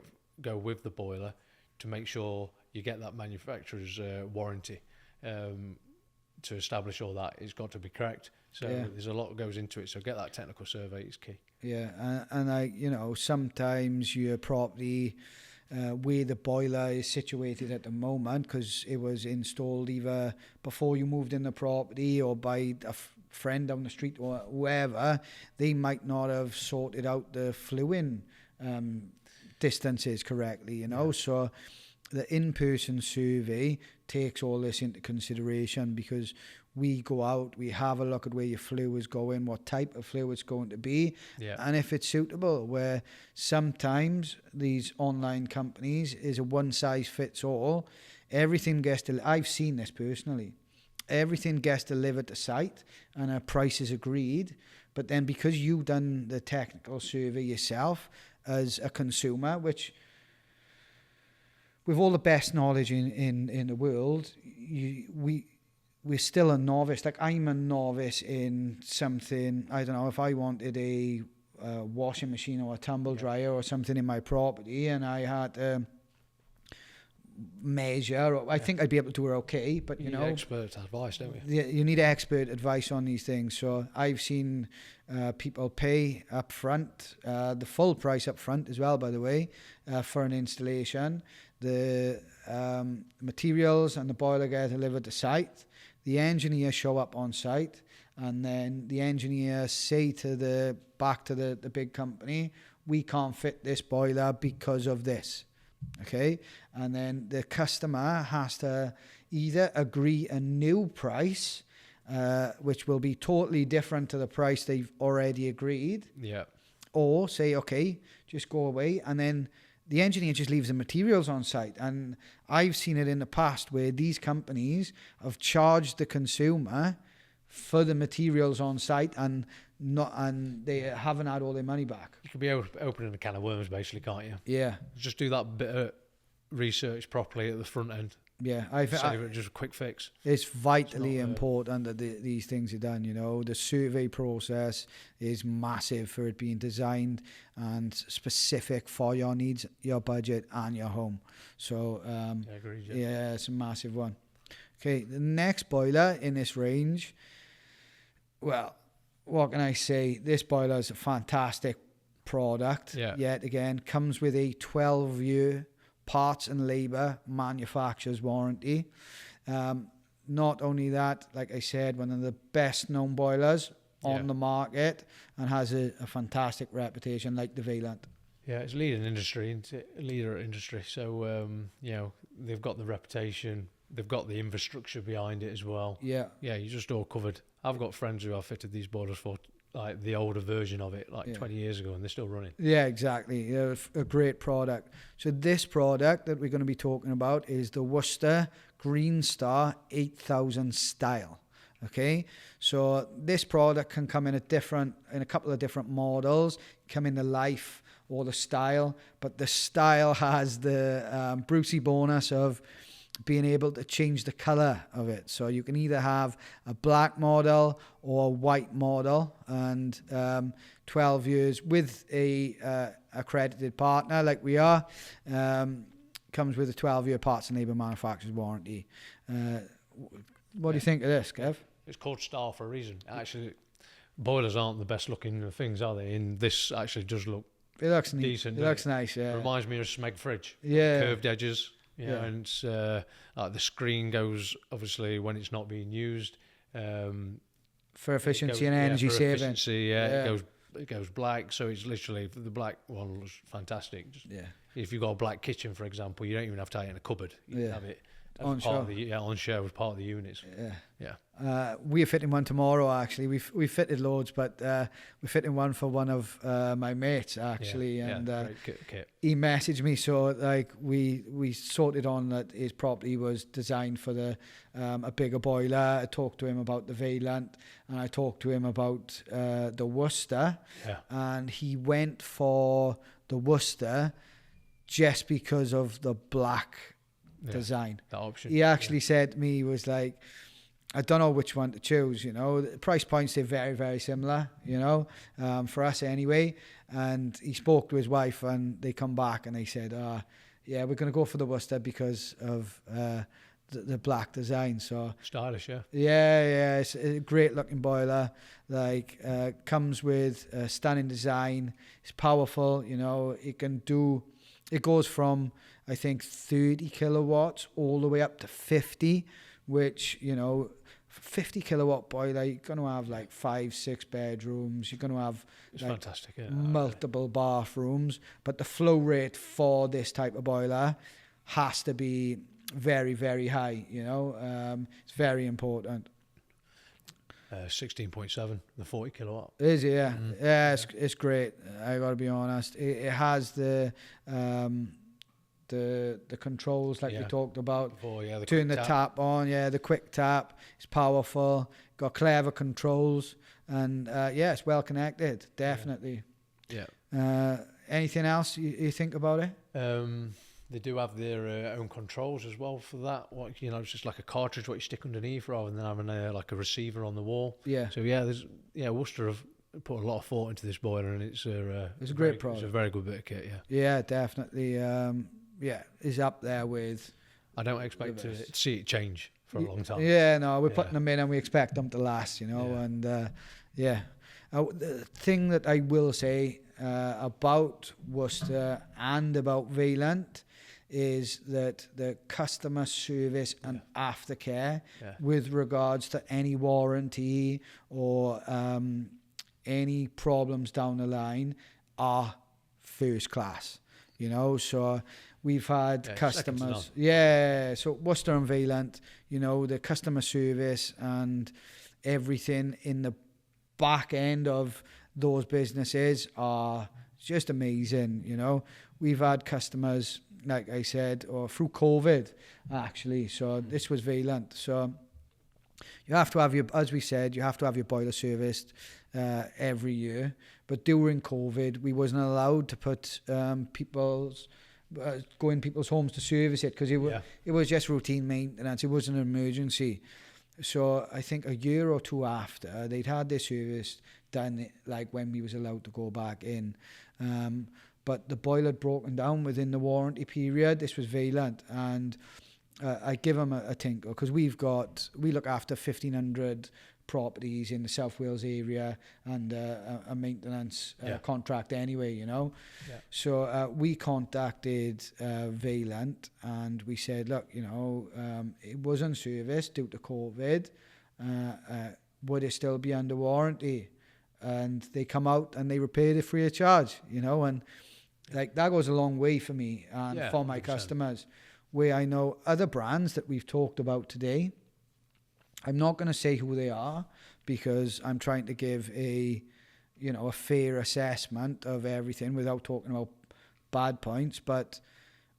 with the boiler to make sure you get that manufacturer's warranty. To establish all that, it's got to be correct. So there's a lot that goes into it. So get that technical survey is key. Yeah, and sometimes your property, where the boiler is situated at the moment, because it was installed either before you moved in the property or by a friend down the street or whoever, they might not have sorted out the fluing distances correctly, you know. So the in-person survey takes all this into consideration, because we go out, we have a look at where your flue is going, what type of flue it's going to be, and if it's suitable. Where sometimes these online companies is a one-size-fits-all. Everything gets I've seen this personally. Everything gets delivered to site and a price is agreed, but then because you've done the technical survey yourself as a consumer, which with all the best knowledge in the world, we're still a novice. Like, I'm a novice in something. I don't know, if I wanted a washing machine or a tumble dryer or something in my property, and I had to measure, I think I'd be able to do it okay, but you know, expert advice, don't you? You need expert advice on these things. So I've seen people pay up front, the full price up front as well, by the way, for an installation. The materials and the boiler get delivered to site. The engineer show up on site, and then the engineer say to the big company, we can't fit this boiler because of this. Okay, and then the customer has to either agree a new price, which will be totally different to the price they've already agreed, or say, okay, just go away, and then the engineer just leaves the materials on site. And I've seen it in the past where these companies have charged the consumer for the materials on site, and they haven't had all their money back. You could be opening a can of worms, basically, can't you? Yeah. Just do that bit of research properly at the front end. Yeah, just a quick fix. It's vitally important that these things are done. You know, the survey process is massive for it being designed and specific for your needs, your budget, and your home. So, I agree. Yeah, it's a massive one. Okay, the next boiler in this range, well, what can I say? This boiler is a fantastic product. Yeah. Yet again, comes with a 12-year parts and labour manufacturer's warranty. Not only that, like I said, one of the best known boilers on the market, and has a fantastic reputation, like the Vaillant. Yeah, it's leader industry. So they've got the reputation, they've got the infrastructure behind it as well. Yeah, you're just all covered. I've got friends who have fitted these boilers for like the older version of it, 20 years ago, and they're still running. Yeah, exactly. A great product. So this product that we're going to be talking about is the Worcester Green Star 8000 style. Okay, so this product can come in a couple of different models, come in the life or the style, but the style has the Brucey bonus of being able to change the color of it. So you can either have a black model or a white model, and 12 years with a accredited partner like we are, comes with a 12-year parts and labour manufacturer's warranty. What do you think of this, Kev? It's called Star for a reason. Actually, boilers aren't the best looking things, are they? And this actually does look decent. It looks nice, yeah. It reminds me of a Smeg fridge. Yeah. Curved edges. Yeah. And it's, the screen goes, obviously, when it's not being used. For efficiency and energy saving. Efficiency, it goes black. So it's literally, the black one was fantastic. If you've got a black kitchen, for example, you don't even have to have it in a cupboard. You can have it on show as part of the units. We're fitting one tomorrow, actually. We fitted loads, but we're fitting one for one of my mates, actually. Great kit. He messaged me, so like we sorted on that his property was designed for a bigger boiler. I talked to him about the Vaillant, and I talked to him about the Worcester, and he went for the Worcester just because of the black design. That option. He actually said to me, he was like, I don't know which one to choose, The price points, they're very, very similar, for us anyway. And he spoke to his wife, and they come back and they said, we're going to go for the Worcester because of the black design. So stylish, yeah. It's a great looking boiler. Comes with a stunning design. It's powerful, it goes from, I think, 30 kilowatts all the way up to 50, which, 50 kilowatt boiler, you're going to have like 5-6 bedrooms. You're going to have fantastic, multiple bathrooms. But the flow rate for this type of boiler has to be very, very high, it's very important. 16.7, the 40 kilowatt. Is it? Yeah. Mm-hmm. Yeah, it's great. I got to be honest. It has the controls like we talked about. Before, turn the tap on. Yeah, the quick tap. It's powerful. Got clever controls, and it's well connected. Definitely. Yeah. Anything else you think about it? They do have their own controls as well for that. It's just like a cartridge what you stick underneath rather than having like a receiver on the wall. Yeah. So Worcester have put a lot of thought into this boiler, and it's a great product. It's a very good bit of kit. Yeah, definitely. Is up there with. I don't expect to see it change for a long time. Yeah, no, we're putting them in, and we expect them to last. And the thing that I will say about Worcester and about Vaillant is that the customer service and aftercare with regards to any warranty or any problems down the line are first class, so we've had customers, so Worcester and Vaillant, the customer service and everything in the back end of those businesses are just amazing. We've had customers, like I said, or through COVID actually, so this was Vaillant. So you have to have as we said, you have to have your boiler serviced every year, but during COVID we wasn't allowed to put go in people's homes to service it, because it was just routine maintenance. It wasn't an emergency. So I think a year or two after, they'd had their service done, like when we was allowed to go back in. But the boiler had broken down within the warranty period. This was Vaillant, and I give them a tinkle, because we look after 1,500 properties in the South Wales area, and a maintenance contract anyway, you know. Yeah. So we contacted Vaillant, and we said, look, you know, it wasn't serviced due to COVID. Would it still be under warranty? And they come out and they repaired it free of charge, you know, and like that goes a long way for me and for my 100%. Customers. Where I know other brands that we've talked about today, I'm not going to say who they are, because I'm trying to give a fair assessment of everything without talking about bad points. But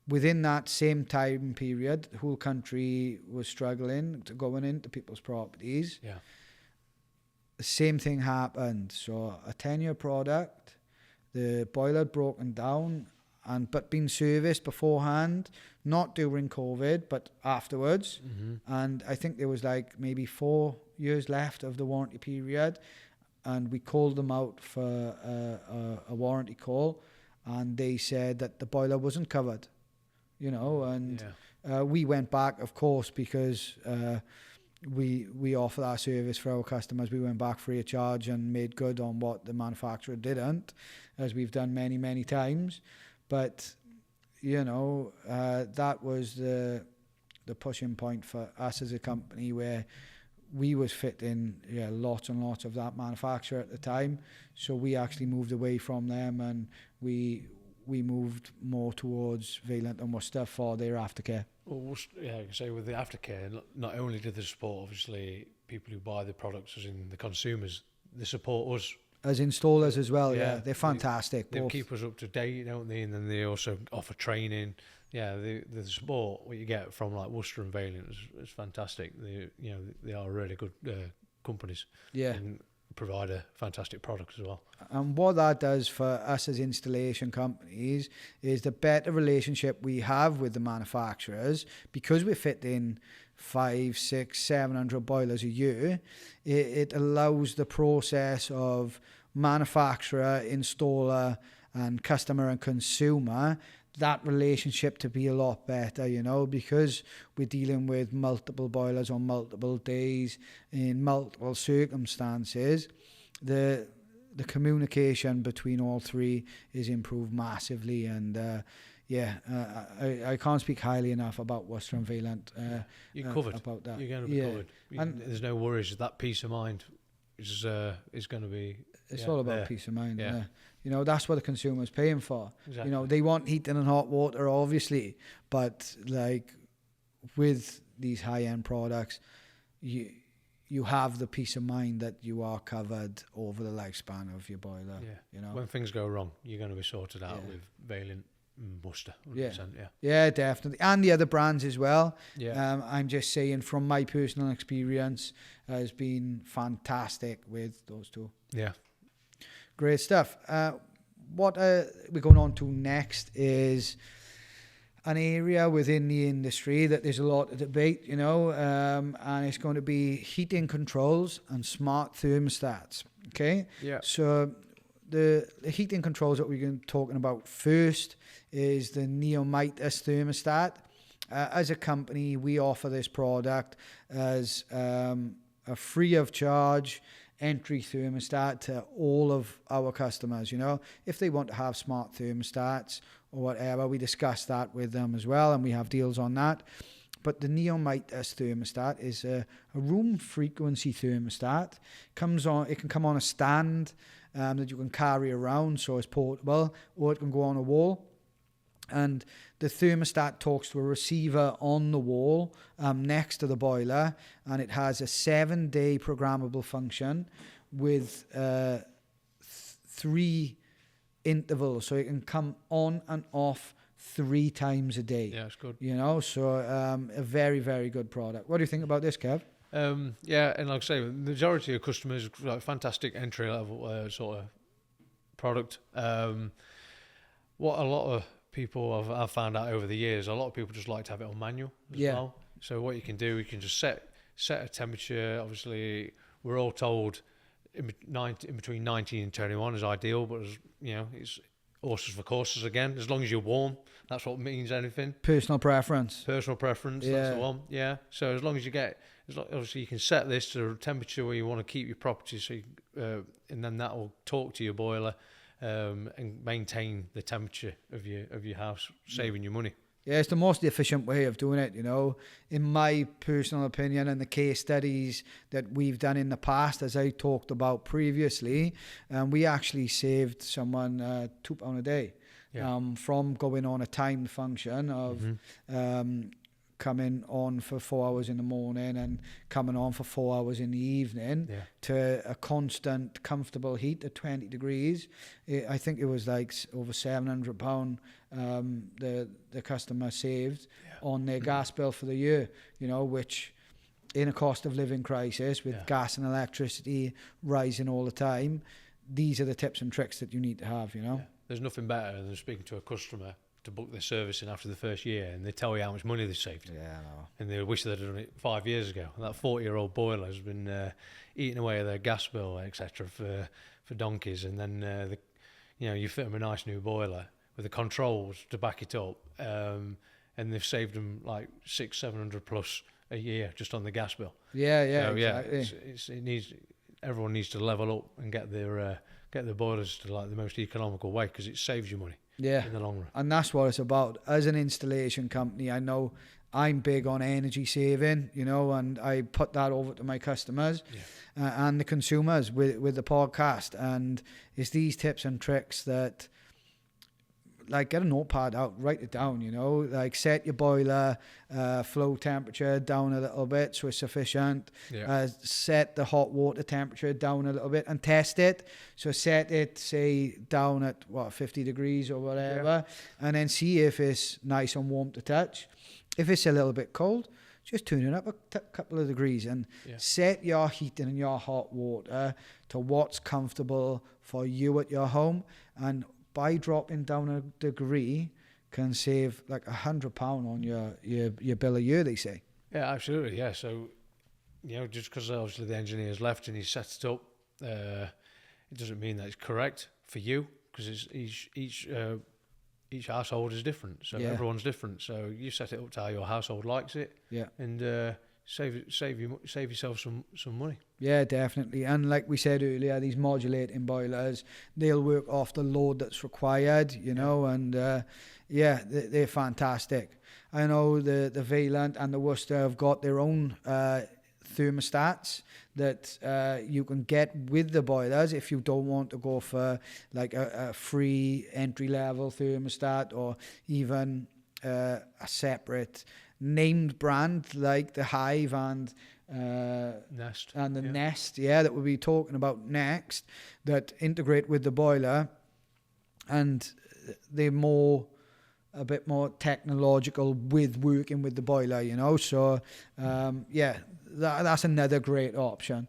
within that same time period, the whole country was struggling to going into people's properties. Yeah. The same thing happened. So a 10-year product, the boiler had broken down, but been serviced beforehand, not during COVID, but afterwards. Mm-hmm. And I think there was like maybe 4 years left of the warranty period, and we called them out for a warranty call, and they said that the boiler wasn't covered, you know, and we went back, of course, because we offer that service for our customers. We went back free of charge and made good on what the manufacturer didn't, as we've done many, many times. But, you know, that was the pushing point for us as a company, where we was fitting lots and lots of that manufacturer at the time. So we actually moved away from them, and we moved more towards Vaillant and Worcester for their aftercare. Well, yeah, I can say with the aftercare, not only did they support, obviously, people who buy the products, as in the consumers, they support us as installers as well. Yeah, they're fantastic. They keep us up to date, don't they? And then they also offer training. Yeah, the support what you get from like Worcester and Vaillant is fantastic. They are really good companies. Yeah, and provide a fantastic product as well. And what that does for us as installation companies is the better relationship we have with the manufacturers, because we fit in 500, 600, 700 boilers a year. It allows the process of manufacturer, installer, and customer and consumer, that relationship to be a lot better, you know, because we're dealing with multiple boilers on multiple days in multiple circumstances. The communication between all three is improved massively, and I can't speak highly enough about Worcester and Vaillant. You're covered. About that. You're going to be covered. And there's no worries. That peace of mind is going to be. It's all about peace of mind. Yeah. You know, that's what the consumer's paying for. Exactly. You know, they want heating and hot water, obviously, but like with these high-end products, you have the peace of mind that you are covered over the lifespan of your boiler. Yeah. You know, when things go wrong, you're going to be sorted out with Vaillant and Worcester. 100%, yeah, definitely, and the other brands as well. Yeah. I'm just saying, from my personal experience, has been fantastic with those two. Yeah. Great stuff. What we're going on to next is an area within the industry that there's a lot of debate, you know, and it's going to be heating controls and smart thermostats. Okay. Yeah. So the heating controls that we're going to be talking about first is the Neomitis thermostat. As a company, we offer this product as a free of charge entry thermostat to all of our customers. You know, if they want to have smart thermostats or whatever, we discuss that with them as well, and we have deals on that. But the Neomitis thermostat is a room frequency thermostat. It can come on a stand that you can carry around, so it's portable, or it can go on a wall. And the thermostat talks to a receiver on the wall next to the boiler, and it has a 7-day programmable function with 3 intervals, so it can come on and off 3 times a day. Yeah, it's good. You know, so a very, very good product. What do you think about this, Kev? Yeah, and like I say, the majority of customers like fantastic entry level sort of product. What a lot of people I've found out over the years, a lot of people just like to have it on manual as well. So what you can do, you can just set a temperature. Obviously, we're all told in between 19 and 21 is ideal, but you know, it's horses for courses again. As long as you're warm, that's what means anything. Personal preference. That's the one. Yeah. So as long as you get, obviously you can set this to a temperature where you want to keep your property, so and then that will talk to your boiler and maintain the temperature of your house, saving you money. Yeah, it's the most efficient way of doing it, in my personal opinion, and the case studies that we've done in the past, as I talked about previously, we actually saved someone £2 a day from going on a timed function of coming on for 4 hours in the morning and coming on for 4 hours in the evening to a constant, comfortable heat at 20 degrees. I think it was like over £700 the customer saved on their gas bill for the year, which in a cost of living crisis with gas and electricity rising all the time, these are the tips and tricks that you need to have, Yeah. There's nothing better than speaking to a customer to book their service in after the first year, and they tell you how much money they saved. Yeah, I know. And they wish they'd done it 5 years ago. And that 40-year-old boiler has been eating away at their gas bill, etc., for donkeys. And then you fit them a nice new boiler with the controls to back it up, and they've saved them like $600-700 plus a year just on the gas bill. Yeah, so, exactly. Everyone needs to level up and get their boilers to like the most economical way, because it saves you money. Yeah, in the long run. And that's what it's about. As an installation company, I know I'm big on energy saving, and I put that over to my customers and the consumers with the podcast. And it's these tips and tricks that, like, get a notepad out, write it down, like set your boiler flow temperature down a little bit so it's sufficient. Set the hot water temperature down a little bit and test it. So set it, say, down at 50 degrees or whatever, and then see if it's nice and warm to touch. If it's a little bit cold, just turn it up a couple of degrees and set your heating and your hot water to what's comfortable for you at your home. And by dropping down a degree can save like £100 on your bill a year, they say. Yeah, absolutely. Yeah. So, just because obviously the engineer's left and he set it up, it doesn't mean that it's correct for you, because each household is different. So everyone's different. So you set it up to how your household likes it. Yeah. And save yourself some money. Yeah, definitely. And like we said earlier, these modulating boilers, they'll work off the load that's required, and they're fantastic. I know the Vaillant and the Worcester have got their own thermostats that you can get with the boilers if you don't want to go for like a free entry level thermostat, or even a separate named brand like the Hive and Nest and the Nest, that we'll be talking about next, that integrate with the boiler, and they're a bit more technological with working with the boiler, so that's another great option.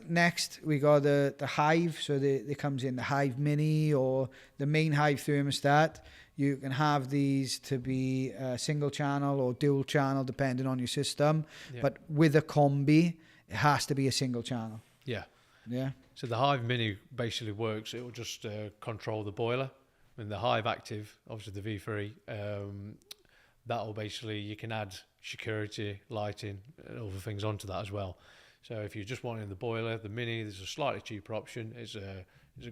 Next we got the Hive. So they comes in the Hive Mini or the main Hive thermostat. You can have these to be single channel or dual channel depending on your system. But with a combi, it has to be a single channel. Yeah. So the Hive Mini basically works. It will just control the boiler. And the Hive Active, obviously the V3, that'll basically, you can add security, lighting, and other things onto that as well. So if you're just wanting the boiler, the Mini, there's a slightly cheaper option. It's a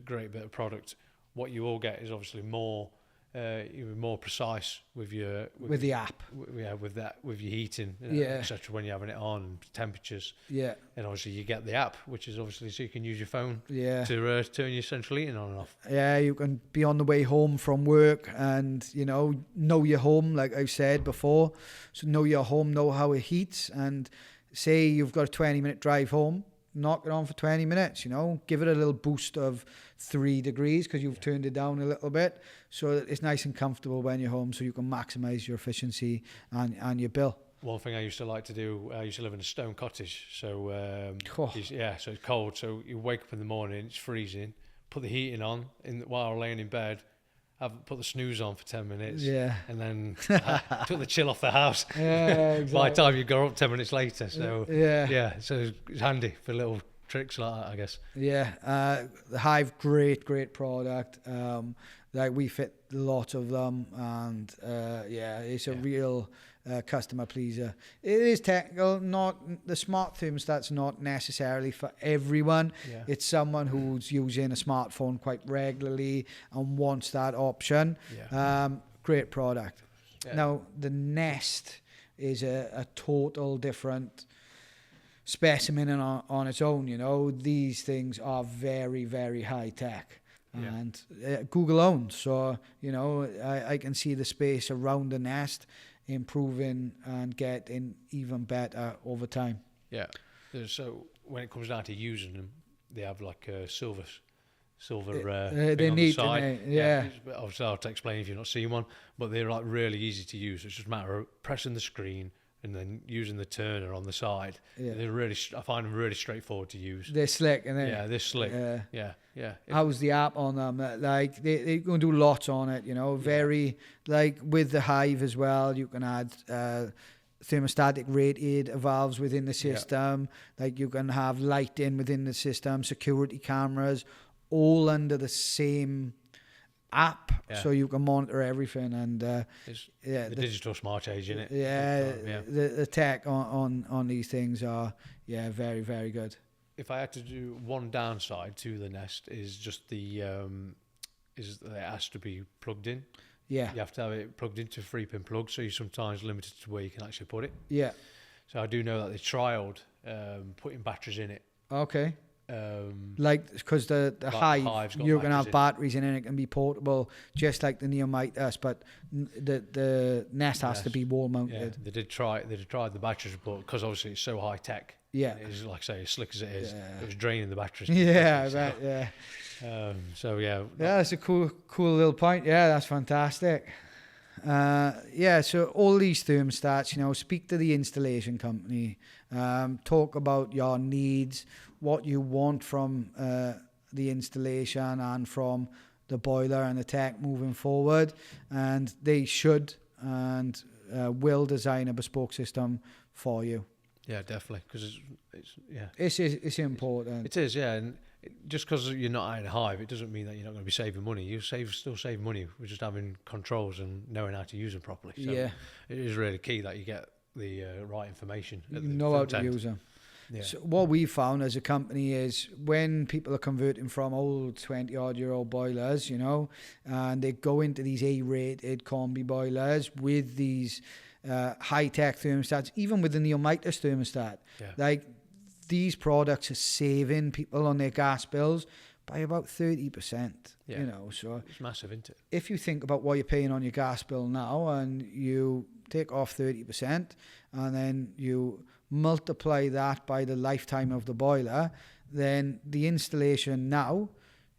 great bit of product. What you will get is obviously even more precise with with the app. With your heating, etc. When you're having it on, and temperatures. And obviously you get the app, which is obviously so you can use your phone to turn your central heating on and off. You can be on the way home from work and know your home, like I've said before. So know your home, know how it heats, and say you've got a 20-minute drive home, knock it on for 20 minutes, give it a little boost of 3 degrees because you've turned it down a little bit, so that it's nice and comfortable when you're home, so you can maximize your efficiency and your bill. One thing I used to like to do, I used to live in a stone cottage, so so it's cold, so you wake up in the morning, it's freezing, put the heating on while laying in bed, put the snooze on for 10 minutes, and then took the chill off the house. Exactly. By the time you go up 10 minutes later, so so it's handy for little tricks like that, I guess. Yeah, the Hive, great product. Like we fit lots of them, and it's a real customer pleaser. It is technical, not the smart thermostat's not necessarily for everyone. Yeah. It's someone who's using a smartphone quite regularly and wants that option. Yeah. Great product. Yeah. Now the Nest is a total different specimen on its own. You know, these things are very, very high tech. Yeah. And Google owns, so you know I can see the space around the Nest improving and getting even better over time. Yeah. So when it comes down to using them, they have like a silver they thing on need the side. Obviously, I'll have to explain if you've not seen one, but they're like really easy to use. It's just a matter of pressing the screen and then using the turner on the side. Yeah. They're really, I find them really straightforward to use. They're slick, and they're slick. Yeah. How's the app on them? Like they're going to do lots on it, you know. Very like with the Hive as well. You can add thermostatic rated valves within the system. Like you can have lighting within the system, security cameras, all under the same app, so you can monitor everything. And the digital smart age in it. The tech on these things are very, very good. If I had to do one downside to the Nest is just the is that it has to be plugged in. Yeah, you have to have it plugged into a 3-pin plug, so you're sometimes limited to where you can actually put it. Yeah. So I do know that they trialled putting batteries in it. Okay. Like, because the Hive, you're going to have batteries in it. It can be portable, just like the Neomitas, but the Nest has to be wall mounted. Yeah, they did try the batteries, but because obviously it's so high tech. Yeah, it is, like I say, as slick as it is. It was draining the batteries. Yeah, I bet. Yeah. That's a cool little point. Yeah, that's fantastic. So all these thermostats, you know, speak to the installation company, talk about your needs, what you want from the installation and from the boiler and the tech moving forward, and they should and will design a bespoke system for you. Yeah, definitely, because it's important. It is, and just because you're not in a Hive, it doesn't mean that you're not going to be saving money. You still save money with just having controls and knowing how to use them properly. So it is really key that you get the right information. You know how to use them. Yeah. So what we found as a company is when people are converting from old 20-odd-year-old boilers, you know, and they go into these A-rated combi boilers with these high-tech thermostats, even with the Neomitas thermostat, like these products are saving people on their gas bills by about 30%. You know, so it's massive, isn't it? If you think about what you're paying on your gas bill now, and you take off 30%, and then you multiply that by the lifetime of the boiler, then the installation now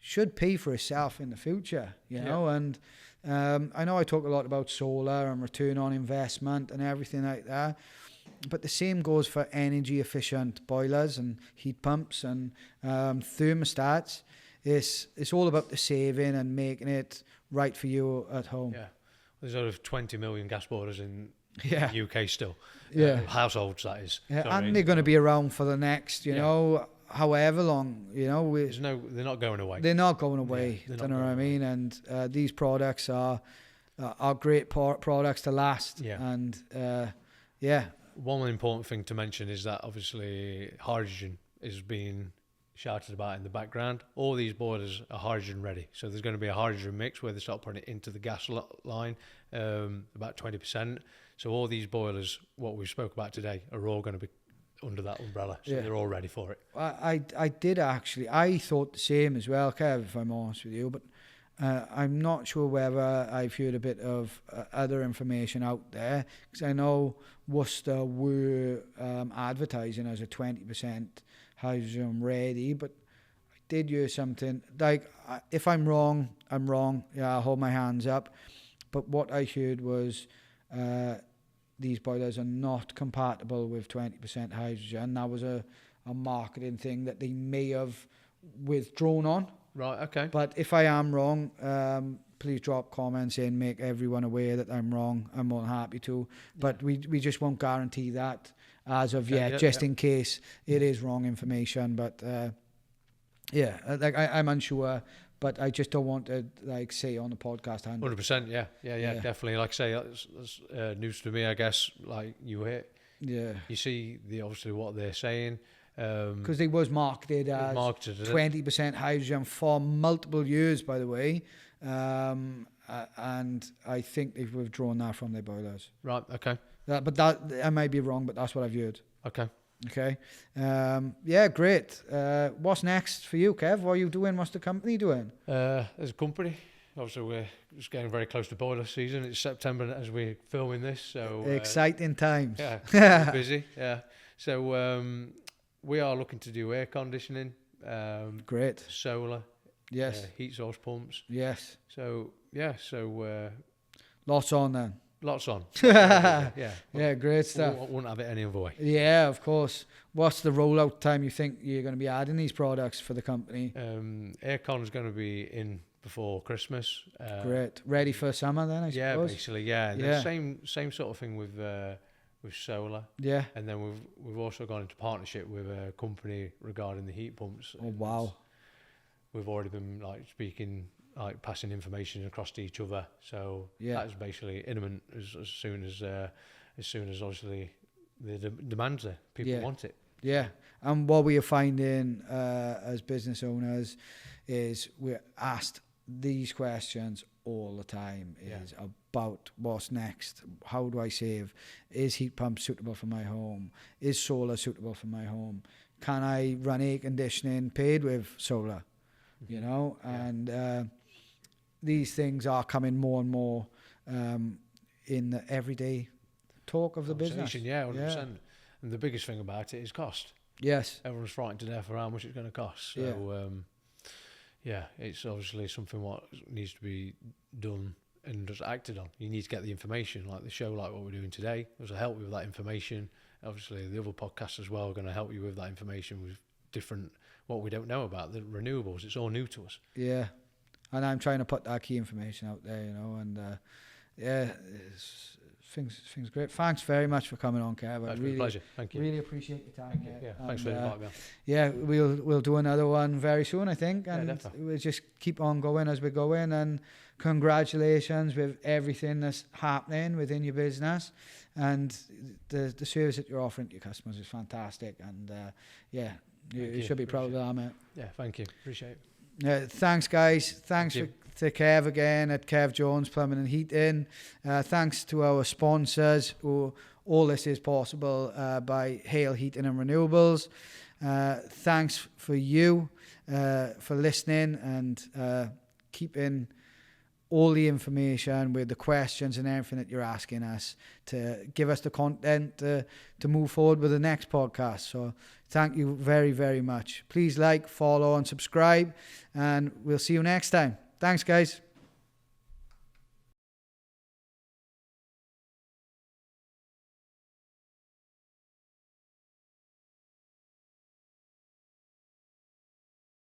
should pay for itself in the future. You know, and I know I talk a lot about solar and return on investment and everything like that, but the same goes for energy efficient boilers and heat pumps and thermostats. It's all about the saving and making it right for you at home. Yeah, there's over 20 million gas boilers in the UK still. Households, that is. Yeah, and they're going to be around for the next, you know, however long, you know. They're not going away. They're not going away. Do you know what I mean? And these products are great products to last. Yeah. And one important thing to mention is that obviously hydrogen is being shouted about in the background. All these boilers are hydrogen ready, so there's going to be a hydrogen mix where they start putting it into the gas line, about 20%. So all these boilers, what we spoke about today, are all going to be under that umbrella, so they're all ready for it. I did actually. I thought the same as well, Kev, if I'm honest with you, but I'm not sure whether I've heard a bit of other information out there, because I know Worcester were advertising as a 20% hydrogen ready, but I did hear something, like, if I'm wrong, I'm wrong. Yeah, I'll hold my hands up. But what I heard was these boilers are not compatible with 20% hydrogen. That was a marketing thing that they may have withdrawn on. Right, okay. But if I am wrong, please drop comments in, make everyone aware that I'm wrong. I'm more than happy to. But we just won't guarantee that. as of yet, just in case it is wrong information. But I'm unsure. But I just don't want to say on the podcast. 100%, yeah, definitely. Like I say, that's news to me. I guess like you hit. Yeah. You see obviously what they're saying. Because they was marketed as 20% hydrogen for multiple years, by the way. And I think they've withdrawn that from their boilers. Right. Okay. But that I might be wrong, but that's what I've heard. Okay. Great. What's next for you, Kev? What are you doing? What's the company doing? As a company, obviously we're just getting very close to boiler season. It's September as we're filming this, so exciting times. Yeah, busy. Yeah. So we are looking to do air conditioning. Great. Solar. Yes. Heat source pumps. Yes. So lots on then. Lots on. Yeah, great stuff. Wouldn't have it any other way. Yeah, of course. What's the rollout time you think you're going to be adding these products for the company? Aircon is going to be in before Christmas. Great. Ready for summer then, I suppose? Yeah, basically, yeah. The same sort of thing with solar. Yeah. And then we've also gone into partnership with a company regarding the heat pumps. Oh, wow. We've already been passing information across to each other, so that is basically imminent as soon as obviously the demand's there. People want it. Yeah, and what we are finding as business owners is we're asked these questions all the time. Is about what's next. How do I save? Is heat pump suitable for my home? Is solar suitable for my home? Can I run air conditioning paid with solar? You know, and these things are coming more and more in the everyday talk of the business. Yeah, 100%. And the biggest thing about it is cost. Yes. Everyone's frightened to death for how much it's going to cost. So, it's obviously something what needs to be done and just acted on. You need to get the information, like the show, like what we're doing today. It will help you with that information. Obviously, the other podcasts as well are going to help you with that information with different, what we don't know about, the renewables. It's all new to us. Yeah. And I'm trying to put that key information out there, you know, and things great. Thanks very much for coming on, Kev. It's been a pleasure. Thank you. Really appreciate your time. Thanks for inviting me on. Yeah, we'll do another one very soon, I think, and definitely. We'll just keep on going as we're going. And congratulations with everything that's happening within your business, and the service that you're offering to your customers is fantastic. And you should be proud of that, mate. Yeah, thank you. Appreciate it. Thanks, guys. Thanks to Kev again at Kev Jones Plumbing and Heating. Thanks to our sponsors, who all this is possible by Hale Heating and Renewables. Thanks for you for listening and keeping all the information with the questions and everything that you're asking us to give us the content to move forward with the next podcast. So thank you very, very much. Please like, follow and subscribe, and we'll see you next time. Thanks, guys.